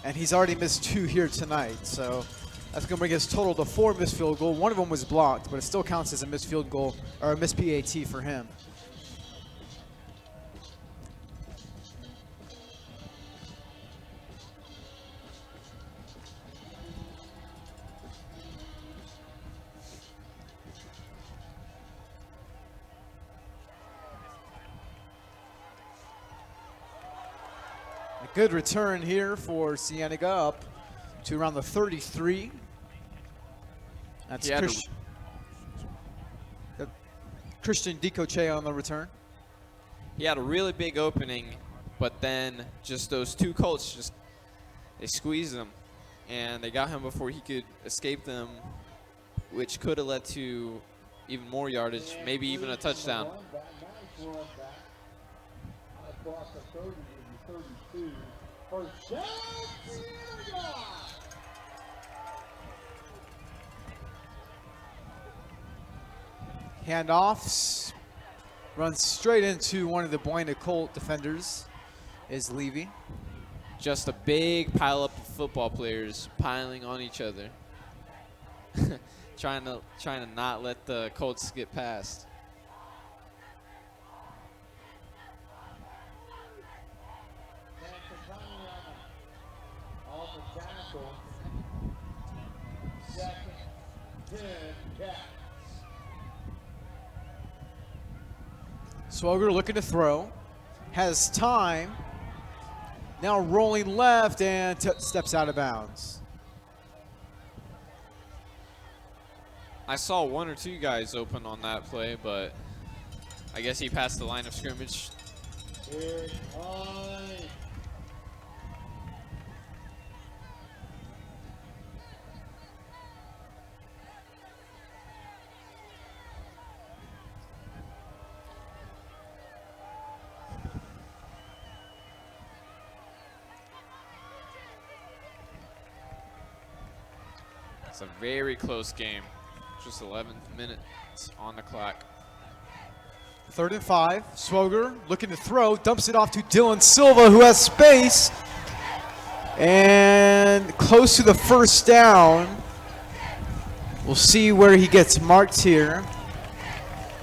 And he's already missed 2 here tonight. So that's going to bring his total to 4 missed field goals. One of them was blocked, but it still counts as a missed field goal or a missed PAT for him. Good return here for Cienega, up to around the 33. That's Christian Dicoche on the return.
He had a really big opening, but then just those 2 Colts, they squeezed him, and they got him before he could escape them, which could have led to even more yardage, maybe even a touchdown.
Handoffs, runs straight into one of the Buena Colt defenders, is Levy.
Just a big pile up of football players piling on each other, trying to not let the Colts get past.
Swoger looking to throw, has time, now rolling left and steps out of bounds.
I saw 1 or 2 guys open on that play, but I guess he passed the line of scrimmage. It's a very close game. Just 11 minutes on the clock.
3rd and 5. Swoger looking to throw, dumps it off to Dylan Silva, who has space. And close to the first down. We'll see where he gets marked here.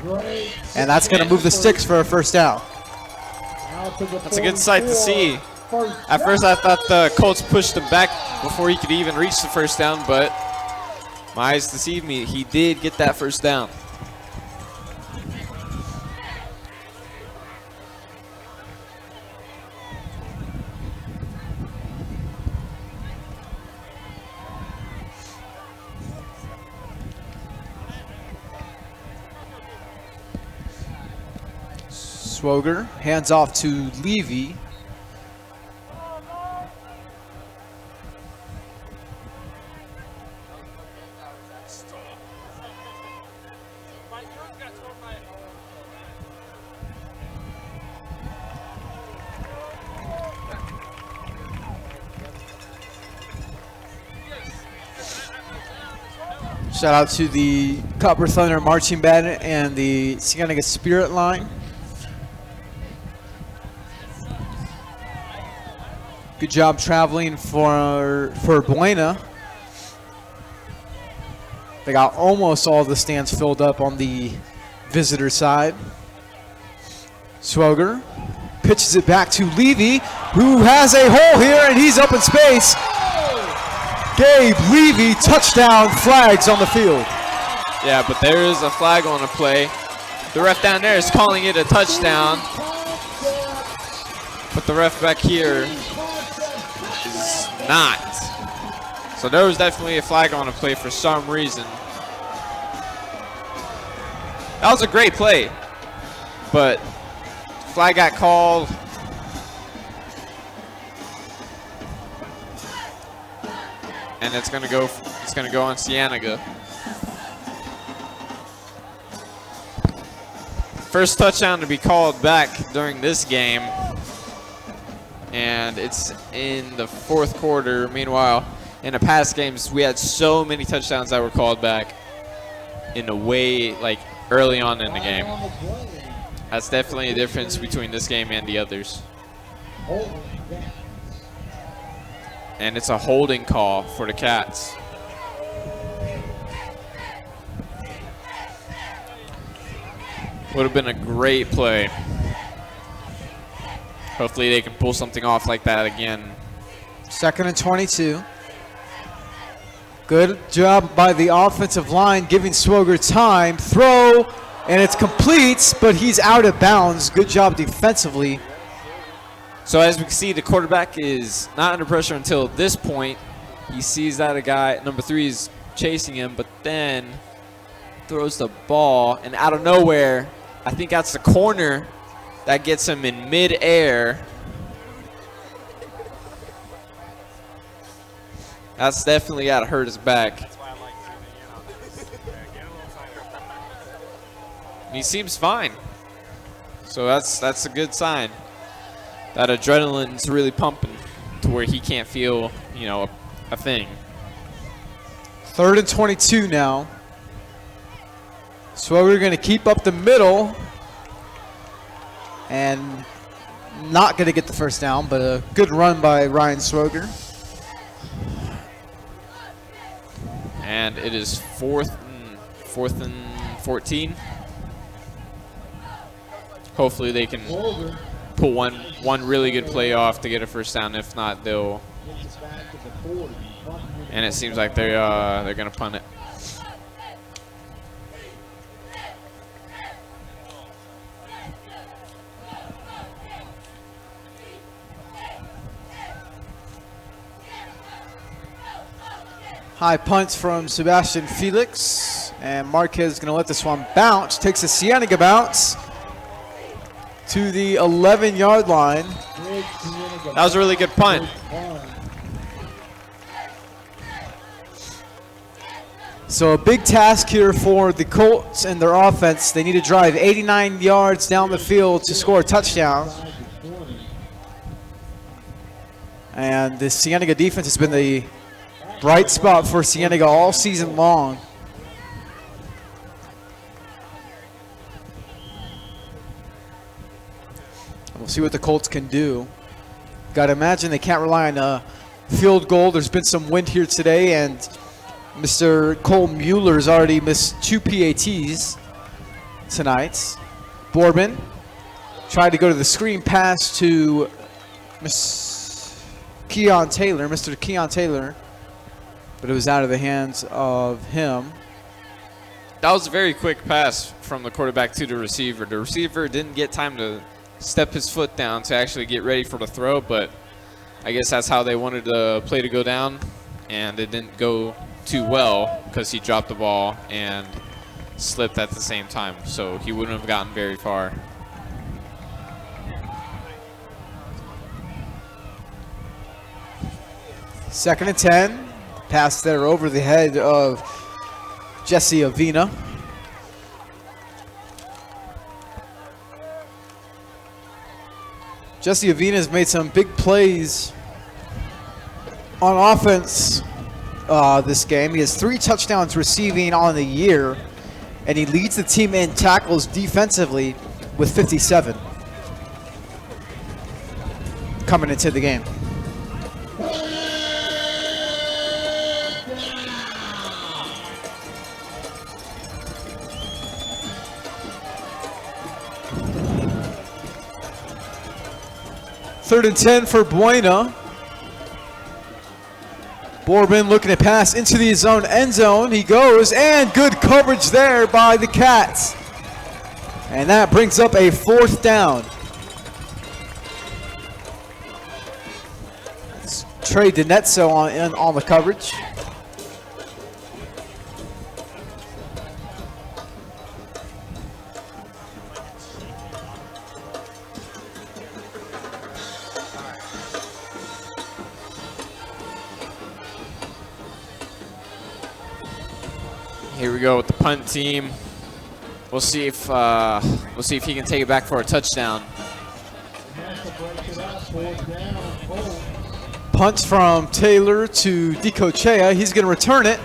And that's going to move the sticks for a first down.
That's a good sight to see. At first I thought the Colts pushed him back before he could even reach the first down, but my eyes deceived me. He did get that first down.
Swoger hands off to Levy. Shout out to the Copper Thunder Marching Band and the Cienega Spirit Line. Good job traveling for Buena. They got almost all the stands filled up on the visitor side. Swoger pitches it back to Levy, who has a hole here, and he's up in space. Gabe Levy, touchdown, flags on the field.
Yeah, but there is a flag on the play. The ref down there is calling it a touchdown. But the ref back here is not. So there was definitely a flag on the play for some reason. That was a great play, but flag got called. And it's gonna go on Cienega. First touchdown to be called back during this game. And it's in the 4th quarter. Meanwhile, in the past games, we had so many touchdowns that were called back in a way, like, early on in the game. That's definitely a difference between this game and the others. And it's a holding call for the Cats. Would have been a great play. Hopefully they can pull something off like that again.
2nd and 22. Good job by the offensive line, giving Swoger time. Throw, and it's complete, but he's out of bounds. Good job defensively.
So as we can see, the quarterback is not under pressure until this point. He sees that a guy, number 3, is chasing him, but then throws the ball, and out of nowhere, I think that's the corner that gets him in mid-air. That's definitely got to hurt his back. And he seems fine. So that's a good sign. That adrenaline's really pumping to where he can't feel, you know, a thing.
3rd and 22 now. Swoger going to keep up the middle and not going to get the first down, but a good run by Ryan Swoger.
And it is 4th and 14. Hopefully they can pull one really good play off to get a first down. If not, they'll. And it seems like they're gonna punt it.
High punt from Sebastian Felix, and Marquez is going to let this one bounce. Takes a Cienega bounce to the 11-yard line.
That was a really good punt.
So a big task here for the Colts and their offense. They need to drive 89 yards down the field to score a touchdown. And the Cienega defense has been the bright spot for Cienega all season long. We'll see what the Colts can do. Got to imagine they can't rely on a field goal. There's been some wind here today, and Mr. Cole Mueller's already missed 2 PATs tonight. Bourbon tried to go to the screen pass to Mr. Keon Taylor, but it was out of the hands of him.
That was a very quick pass from the quarterback to the receiver. The receiver didn't get time to step his foot down to actually get ready for the throw, but I guess that's how they wanted the play to go down, and it didn't go too well because he dropped the ball and slipped at the same time, so he wouldn't have gotten very far.
Second and 10. Pass there over the head of Jesse Avina. Jesse Avina has made some big plays on offense this game. He has 3 touchdowns receiving on the year, and he leads the team in tackles defensively with 57 coming into the game. Third and 10 for Buena. Bourbon looking to pass into the zone end zone. He goes, and good coverage there by the Cats. And that brings up a 4th down. It's Trey DiNezzo on the coverage.
Here we go with the punt team. We'll see if he can take it back for a touchdown.
Punt from Taylor to Dicochea. He's going to return it.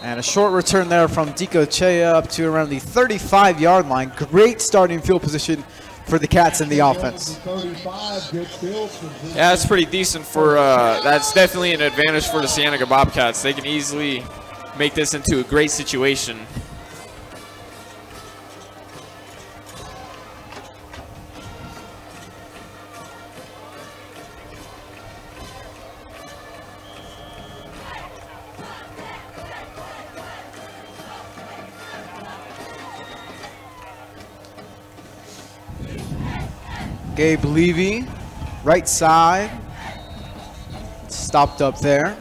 And a short return there from Dicochea up to around the 35-yard line. Great starting field position for the Cats in the offense.
Yeah, that's pretty decent for, that's definitely an advantage for the Cienega Bobcats. They can easily make this into a great situation.
Gabe Levy, right side, stopped up there.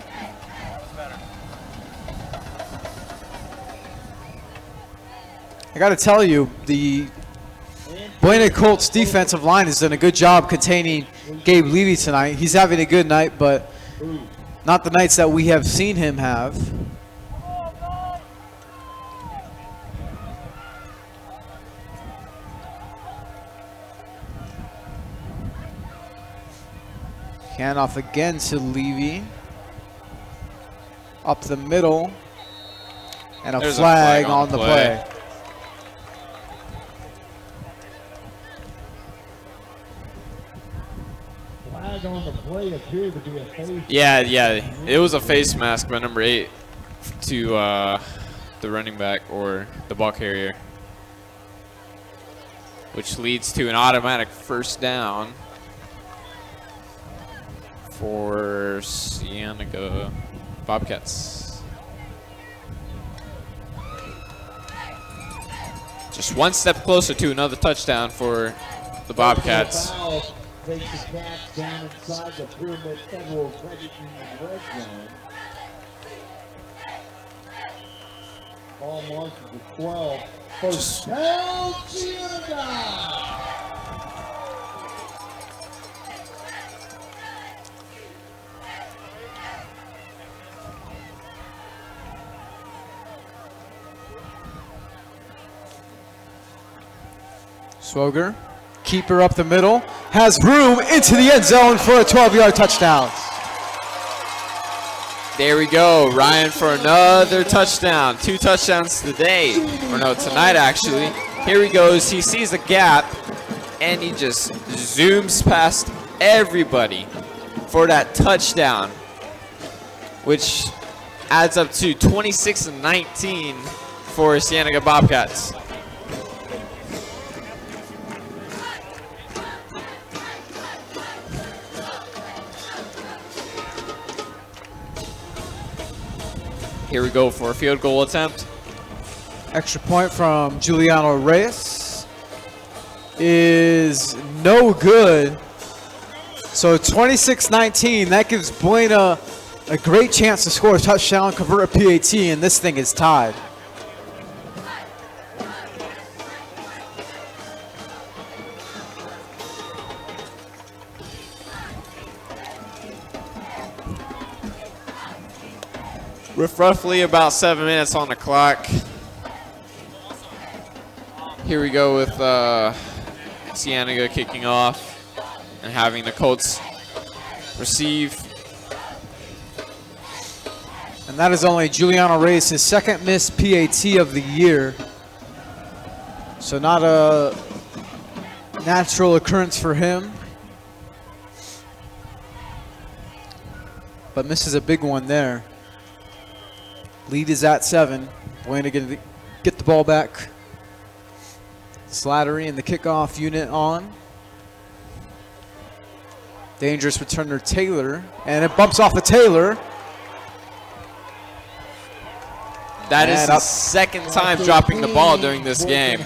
I got to tell you, the Buena Colts defensive line has done a good job containing Gabe Levy tonight. He's having a good night, but not the nights that we have seen him have. Handoff again to Levy. Up the middle. And a flag on the play.
Flag on the play appeared to be a face.
Yeah, it was a face mask by number 8 to the running back or the ball carrier, which leads to an automatic first down for Cienega Bobcats. Just one step closer to another touchdown for the Bobcats.
Takes the Cats down inside the Pyramid Federal Credit Union red zone. Ball marks to 12. First down, Cienega!
Swoger, keeper up the middle. has room into the end zone for a 12-yard touchdown.
There we go. Ryan for another touchdown. 2 touchdowns today. Or no, tonight actually. Here he goes. He sees a gap and he just zooms past everybody for that touchdown, which adds up to 26-19 for Cienega Bobcats. Here we go for a field goal attempt.
Extra point from Giuliano Reyes is no good. So 26-19, that gives Buena a great chance to score a touchdown, convert a PAT, and this thing is tied.
With roughly about 7 minutes on the clock. Here we go with Cienega kicking off and having the Colts receive.
And that is only Giuliano Reyes, his second missed PAT of the year. So not a natural occurrence for him. But misses a big one there. Lead is at 7. Buena to get the ball back. Slattery and the kickoff unit on. Dangerous returner Taylor, and it bumps off of Taylor.
That is the second time dropping the ball during this game.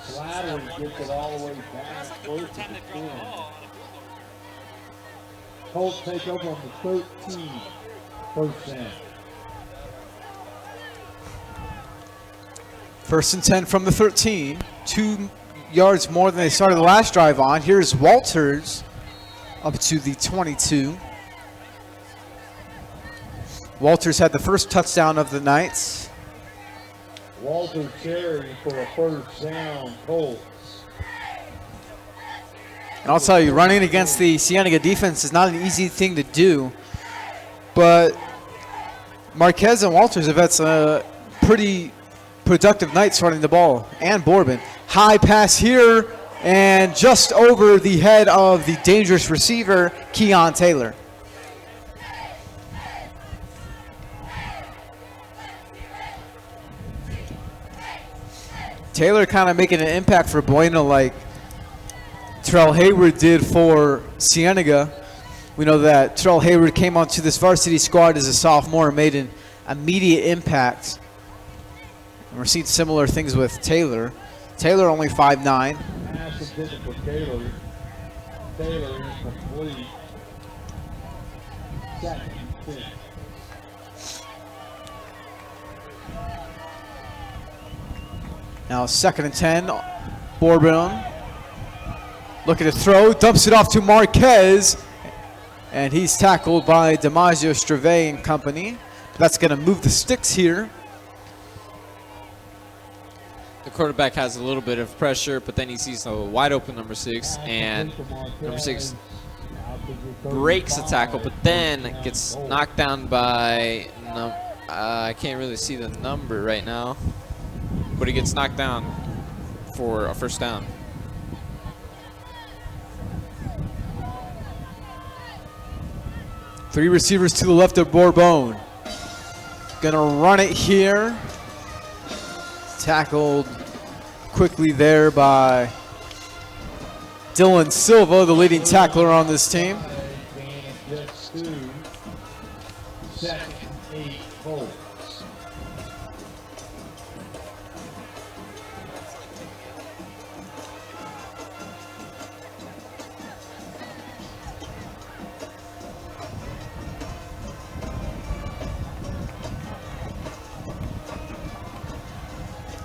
Slattery gets it all the way back close to the 10. Colts take over on the 13. First down.
First and 10 from the 13. 2 yards more than they started the last drive on. Here's Walters up to the 22. Walters had the first touchdown of the night.
Walter Cherry for a first down, Colts.
And I'll tell you, running against the Cienega defense is not an easy thing to do. But Marquez and Walters have had a pretty productive night starting the ball. And Bourbon. High pass here, and just over the head of the dangerous receiver, Keon Taylor. Taylor kind of making an impact for Buena like Terrell Hayward did for Cienega. We know that Terrell Hayward came onto this varsity squad as a sophomore and made an immediate impact. And we're seeing similar things with Taylor. Taylor only 5'9".
Pass intended for Taylor. Taylor incomplete. Second and 10.
Now 2nd and 10. Bourbon looking to throw, dumps it off to Marquez, and he's tackled by DiMaggio, Strave and company. That's going to move the sticks here.
The quarterback has a little bit of pressure, but then he sees a wide open number 6, and number 6 breaks the tackle, but then gets knocked down by, I can't really see the number right now, but he gets knocked down for a first down.
Three receivers to the left of Bourbon. Gonna run it here. Tackled quickly there by Dylan Silva, the leading tackler on this team.
Second and 8 Colts.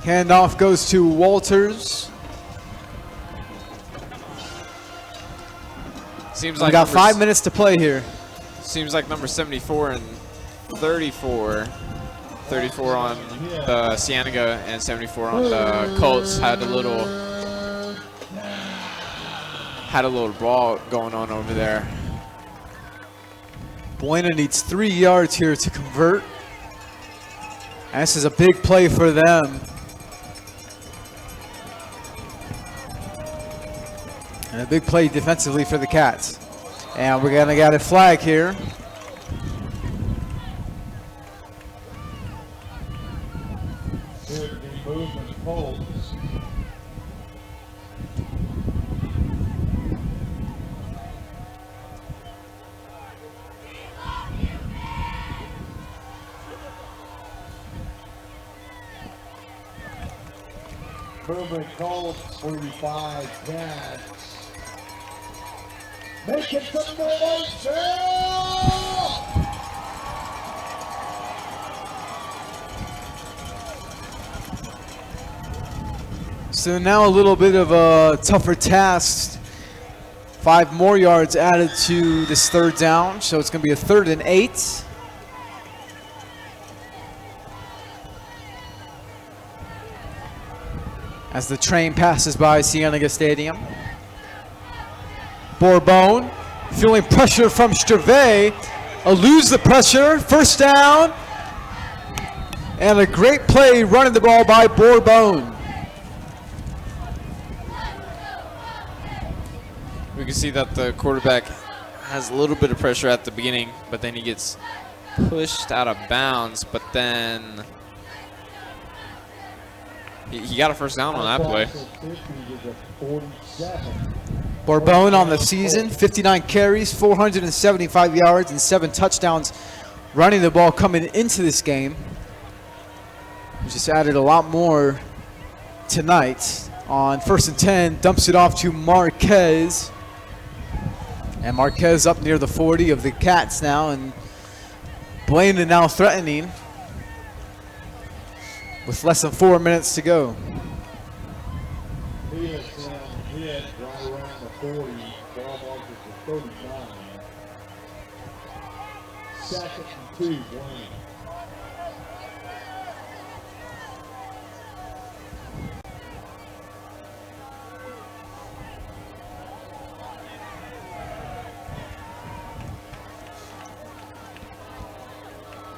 Handoff goes to Walters.
Seems
We
like
got
number
5 minutes to play here.
Seems like number 74 and 34. 34 on the Cienega and 74 on the Colts had a little brawl going on over there.
Buena needs 3 yards here to convert. And this is a big play for them. And a big play defensively for the Cats. And we're gonna get a flag here.
Good movement, Colts. Movement, Colts, 45, Cats. Making some noise,
So now a little bit of a tougher task. 5 more yards added to this third down, so it's going to be a 3rd and 8. As the train passes by Cienega Stadium. Bourbon feeling pressure from Streve. Eludes the pressure, first down. And a great play running the ball by Bourbon.
We can see that the quarterback has a little bit of pressure at the beginning, but then he gets pushed out of bounds, but then he got a first down on that play.
Bourbon on the season, 59 carries, 475 yards, and 7 touchdowns running the ball coming into this game. We just added a lot more tonight. On 1st and 10, dumps it off to Marquez. And Marquez up near the 40 of the Cats now, and Buena now threatening with less than 4 minutes to go.
He is hit right around the 40, ball markers to 39. 2nd and 2, Buena.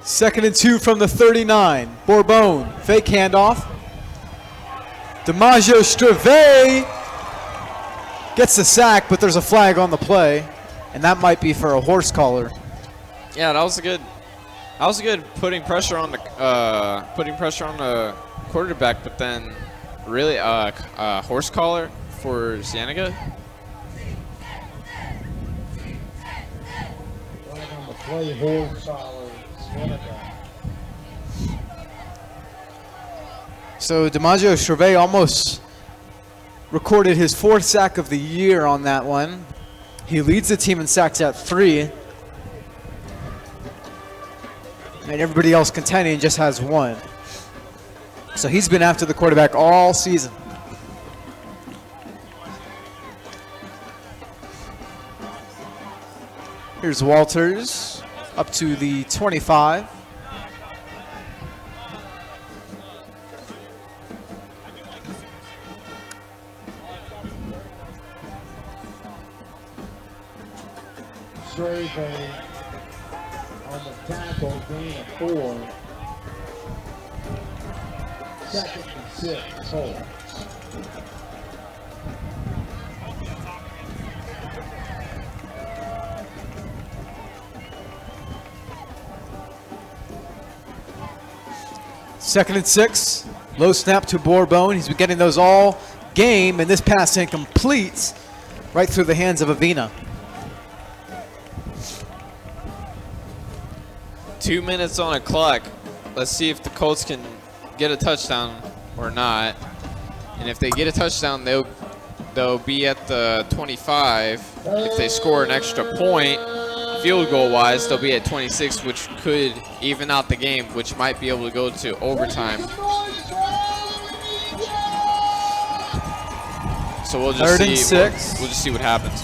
Second and 2 from the 39. Bourbon, fake handoff. DiMaggio Streve gets the sack, but there's a flag on the play, and that might be for a horse collar.
Yeah, that was a good putting pressure on the quarterback, but then really horse collar for Cienega.
Right on the play, horse collar.
So DiMaggio Streve almost recorded his 4th sack of the year on that one. He leads the team in sacks at 3. And everybody else contending just has 1. So he's been after the quarterback all season. Here's Walters up to the 25.
Strave on the tackle, gain of 4. 2nd and 6, Colts.
Second and 6, low snap to Bourbon. He's been getting those all game, and this pass incomplete right through the hands of Avina.
2 minutes on a clock. Let's see if the Colts can get a touchdown or not. And if they get a touchdown, they'll be at the 25. If they score an extra point, field goal wise, they'll be at 26, which could even out the game, which might be able to go to overtime. So we'll just
Third
see.
and 6.
We'll just see what happens.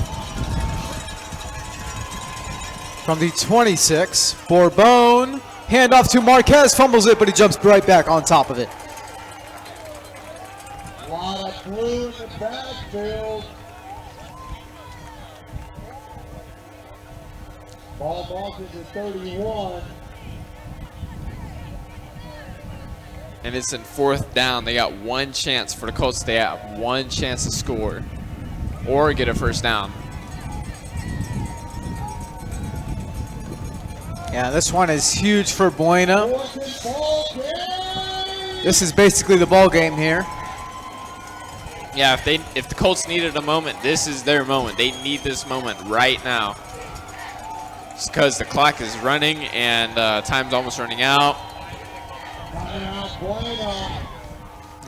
From the 26, Bourbon. Handoff to Marquez, fumbles it, but he jumps right back on top of it.
A lot of blue in the backfield. Ball bounces at 31.
And it's in 4th down. They got one chance for the Colts. They have one chance to score or get a first down.
Yeah, this one is huge for Buena. This is basically the ball game here.
Yeah, if the Colts needed a moment, this is their moment. They need this moment right now. It's because the clock is running and time's almost running out.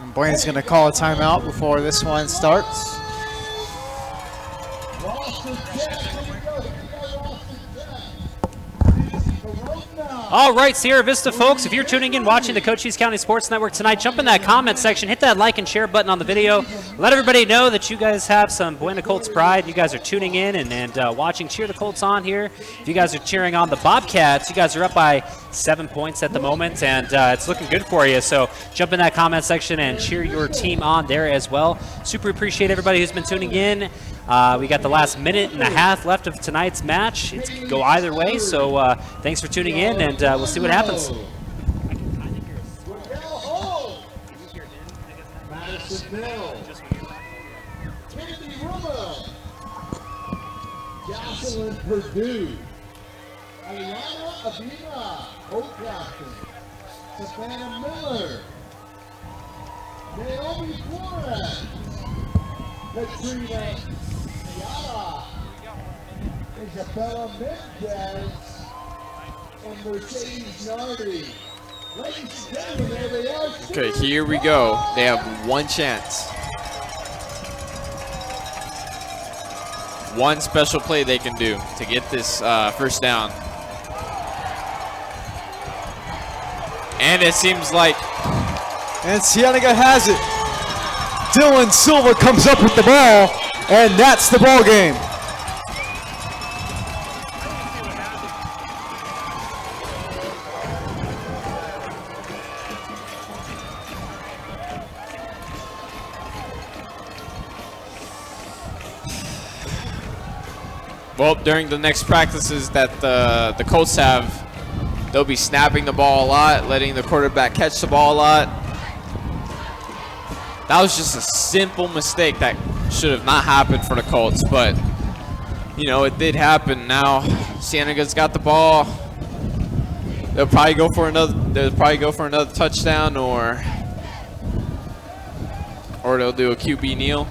And Buena's going to call a timeout before this one starts.
All right, Sierra Vista folks, if you're tuning in watching the Cochise County Sports Network tonight, jump in that comment section, hit that like and share button on the video. Let everybody know that you guys have some Buena Colts pride. You guys are tuning in and watching Cheer the Colts on here. If you guys are cheering on the Bobcats, you guys are up by 7 points at the moment, and it's looking good for you. So jump in that comment section and cheer your team on there as well. Super appreciate everybody who's been tuning in. We got the last minute and a half left of tonight's match. It can go either way, so thanks for tuning in, and we'll see what happens.
Jocelyn Purdue, Aliana Avila, Oak Captain, Savannah Miller, Naomi Flores, Katrina Ayala, Isabella Mendez, and Mercedes Nardi. Ladies and gentlemen, there they are.
Okay, here we go. They have one chance. One special play they can do to get this first down. And it seems like...
And Cienega has it. Dylan Silva comes up with the ball, and that's the ball game.
Well, during the next practices that the Colts have, they'll be snapping the ball a lot, letting the quarterback catch the ball a lot. That was just a simple mistake that should have not happened for the Colts, but you know, it did happen. Now Cienega's got the ball. They'll probably go for another touchdown, or they'll do a QB kneel.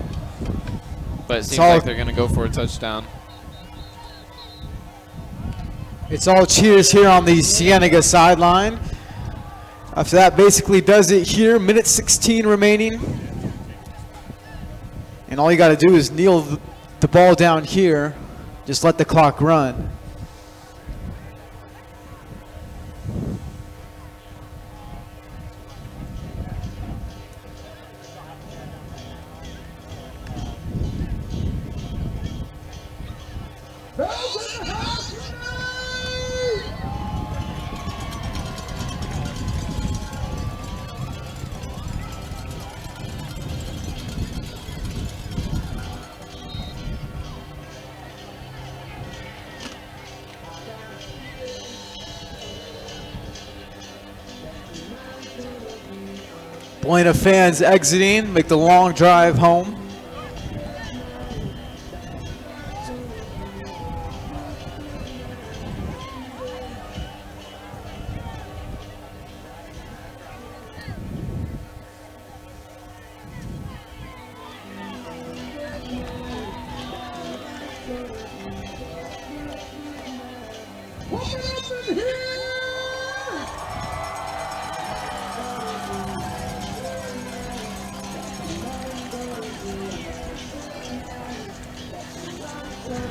But it seems like they're gonna go for a touchdown.
It's all cheers here on the Cienega sideline. After that, basically does it here. Minute 16 remaining. And all you got to do is kneel the ball down here. Just let the clock run. Buena fans exiting, make the long drive home.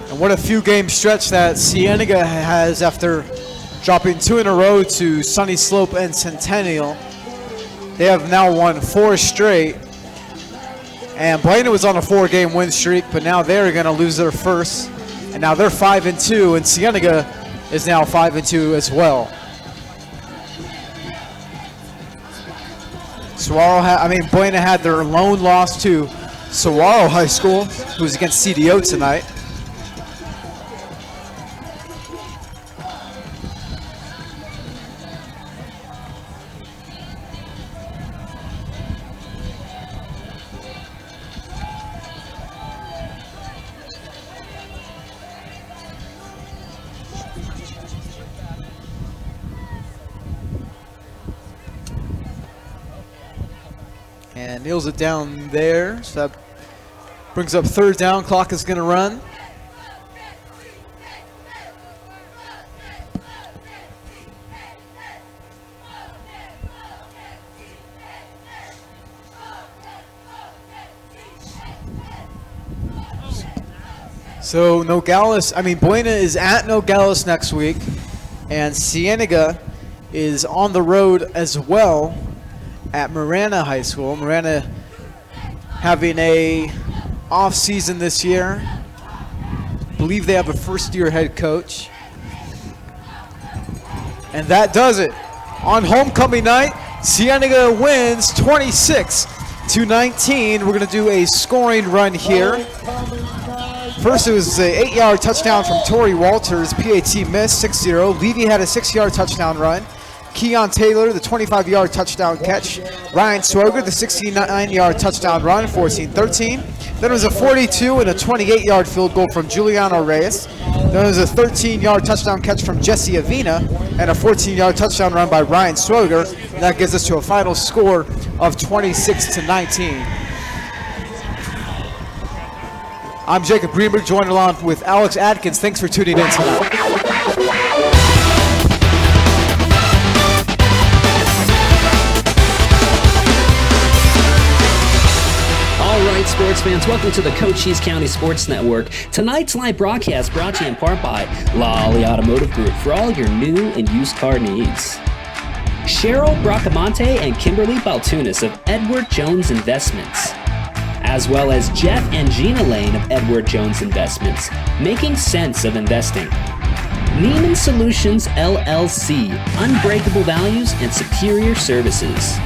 And what a few game stretch that Cienega has after dropping 2 in a row to Sunny Slope and Centennial. They have now won 4 straight. And Buena was on a 4-game win streak, but now they're going to lose their first. And now they're 5-2, and Cienega is now 5-2 as well. Buena had their lone loss to Saguaro High School, who's against CDO tonight. And nails it down there. So that brings up 3rd down. Clock is going to run. So Buena is at Nogales next week, and Cienega is on the road as well at Marana High School. Marana having a off season this year. I believe they have a first-year head coach. And that does it. On homecoming night, Cienega wins 26-19. We're going to do a scoring run here. First, it was an 8-yard touchdown from Torrey Walters. PAT missed, 6-0. Levy had a 6-yard touchdown run. Keon Taylor, the 25-yard touchdown catch. Ryan Swoger, the 69-yard touchdown run, 14-13. Then it was a 42 and a 28-yard field goal from Juliano Reyes. Then it was a 13-yard touchdown catch from Jesse Avina and a 14-yard touchdown run by Ryan Swoger. And that gives us to a final score of 26-19. I'm Jacob Greenberg, joined along with Alex Adkins. Thanks for tuning in tonight.
All right, sports fans, welcome to the Cochise County Sports Network. Tonight's live broadcast brought to you in part by Lolly Automotive Group for all your new and used car needs. Cheryl Bracamonte and Kimberly Baltunis of Edward Jones Investments, as well as Jeff and Gina Lane of Edward Jones Investments, making sense of investing. Neiman Solutions LLC, unbreakable values and superior services.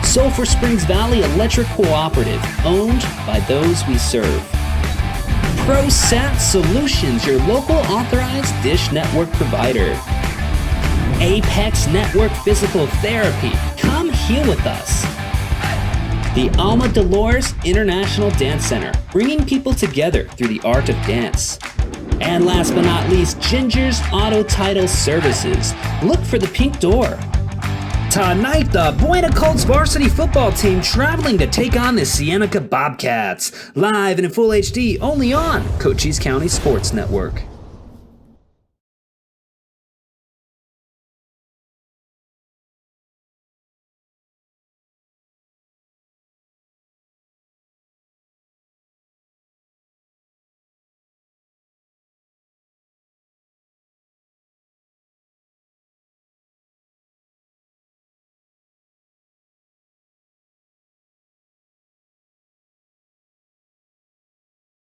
Sulphur Springs Valley Electric Cooperative, owned by those we serve. ProSat Solutions, your local authorized dish network provider. Apex Network Physical Therapy, come heal with us. The Alma Dolores International Dance Center, bringing people together through the art of dance. And last but not least, Ginger's Auto Title Services. Look for the pink door. Tonight, the Buena Colts varsity football team traveling to take on the Cienega Bobcats. Live and in full HD, only on Cochise County Sports Network.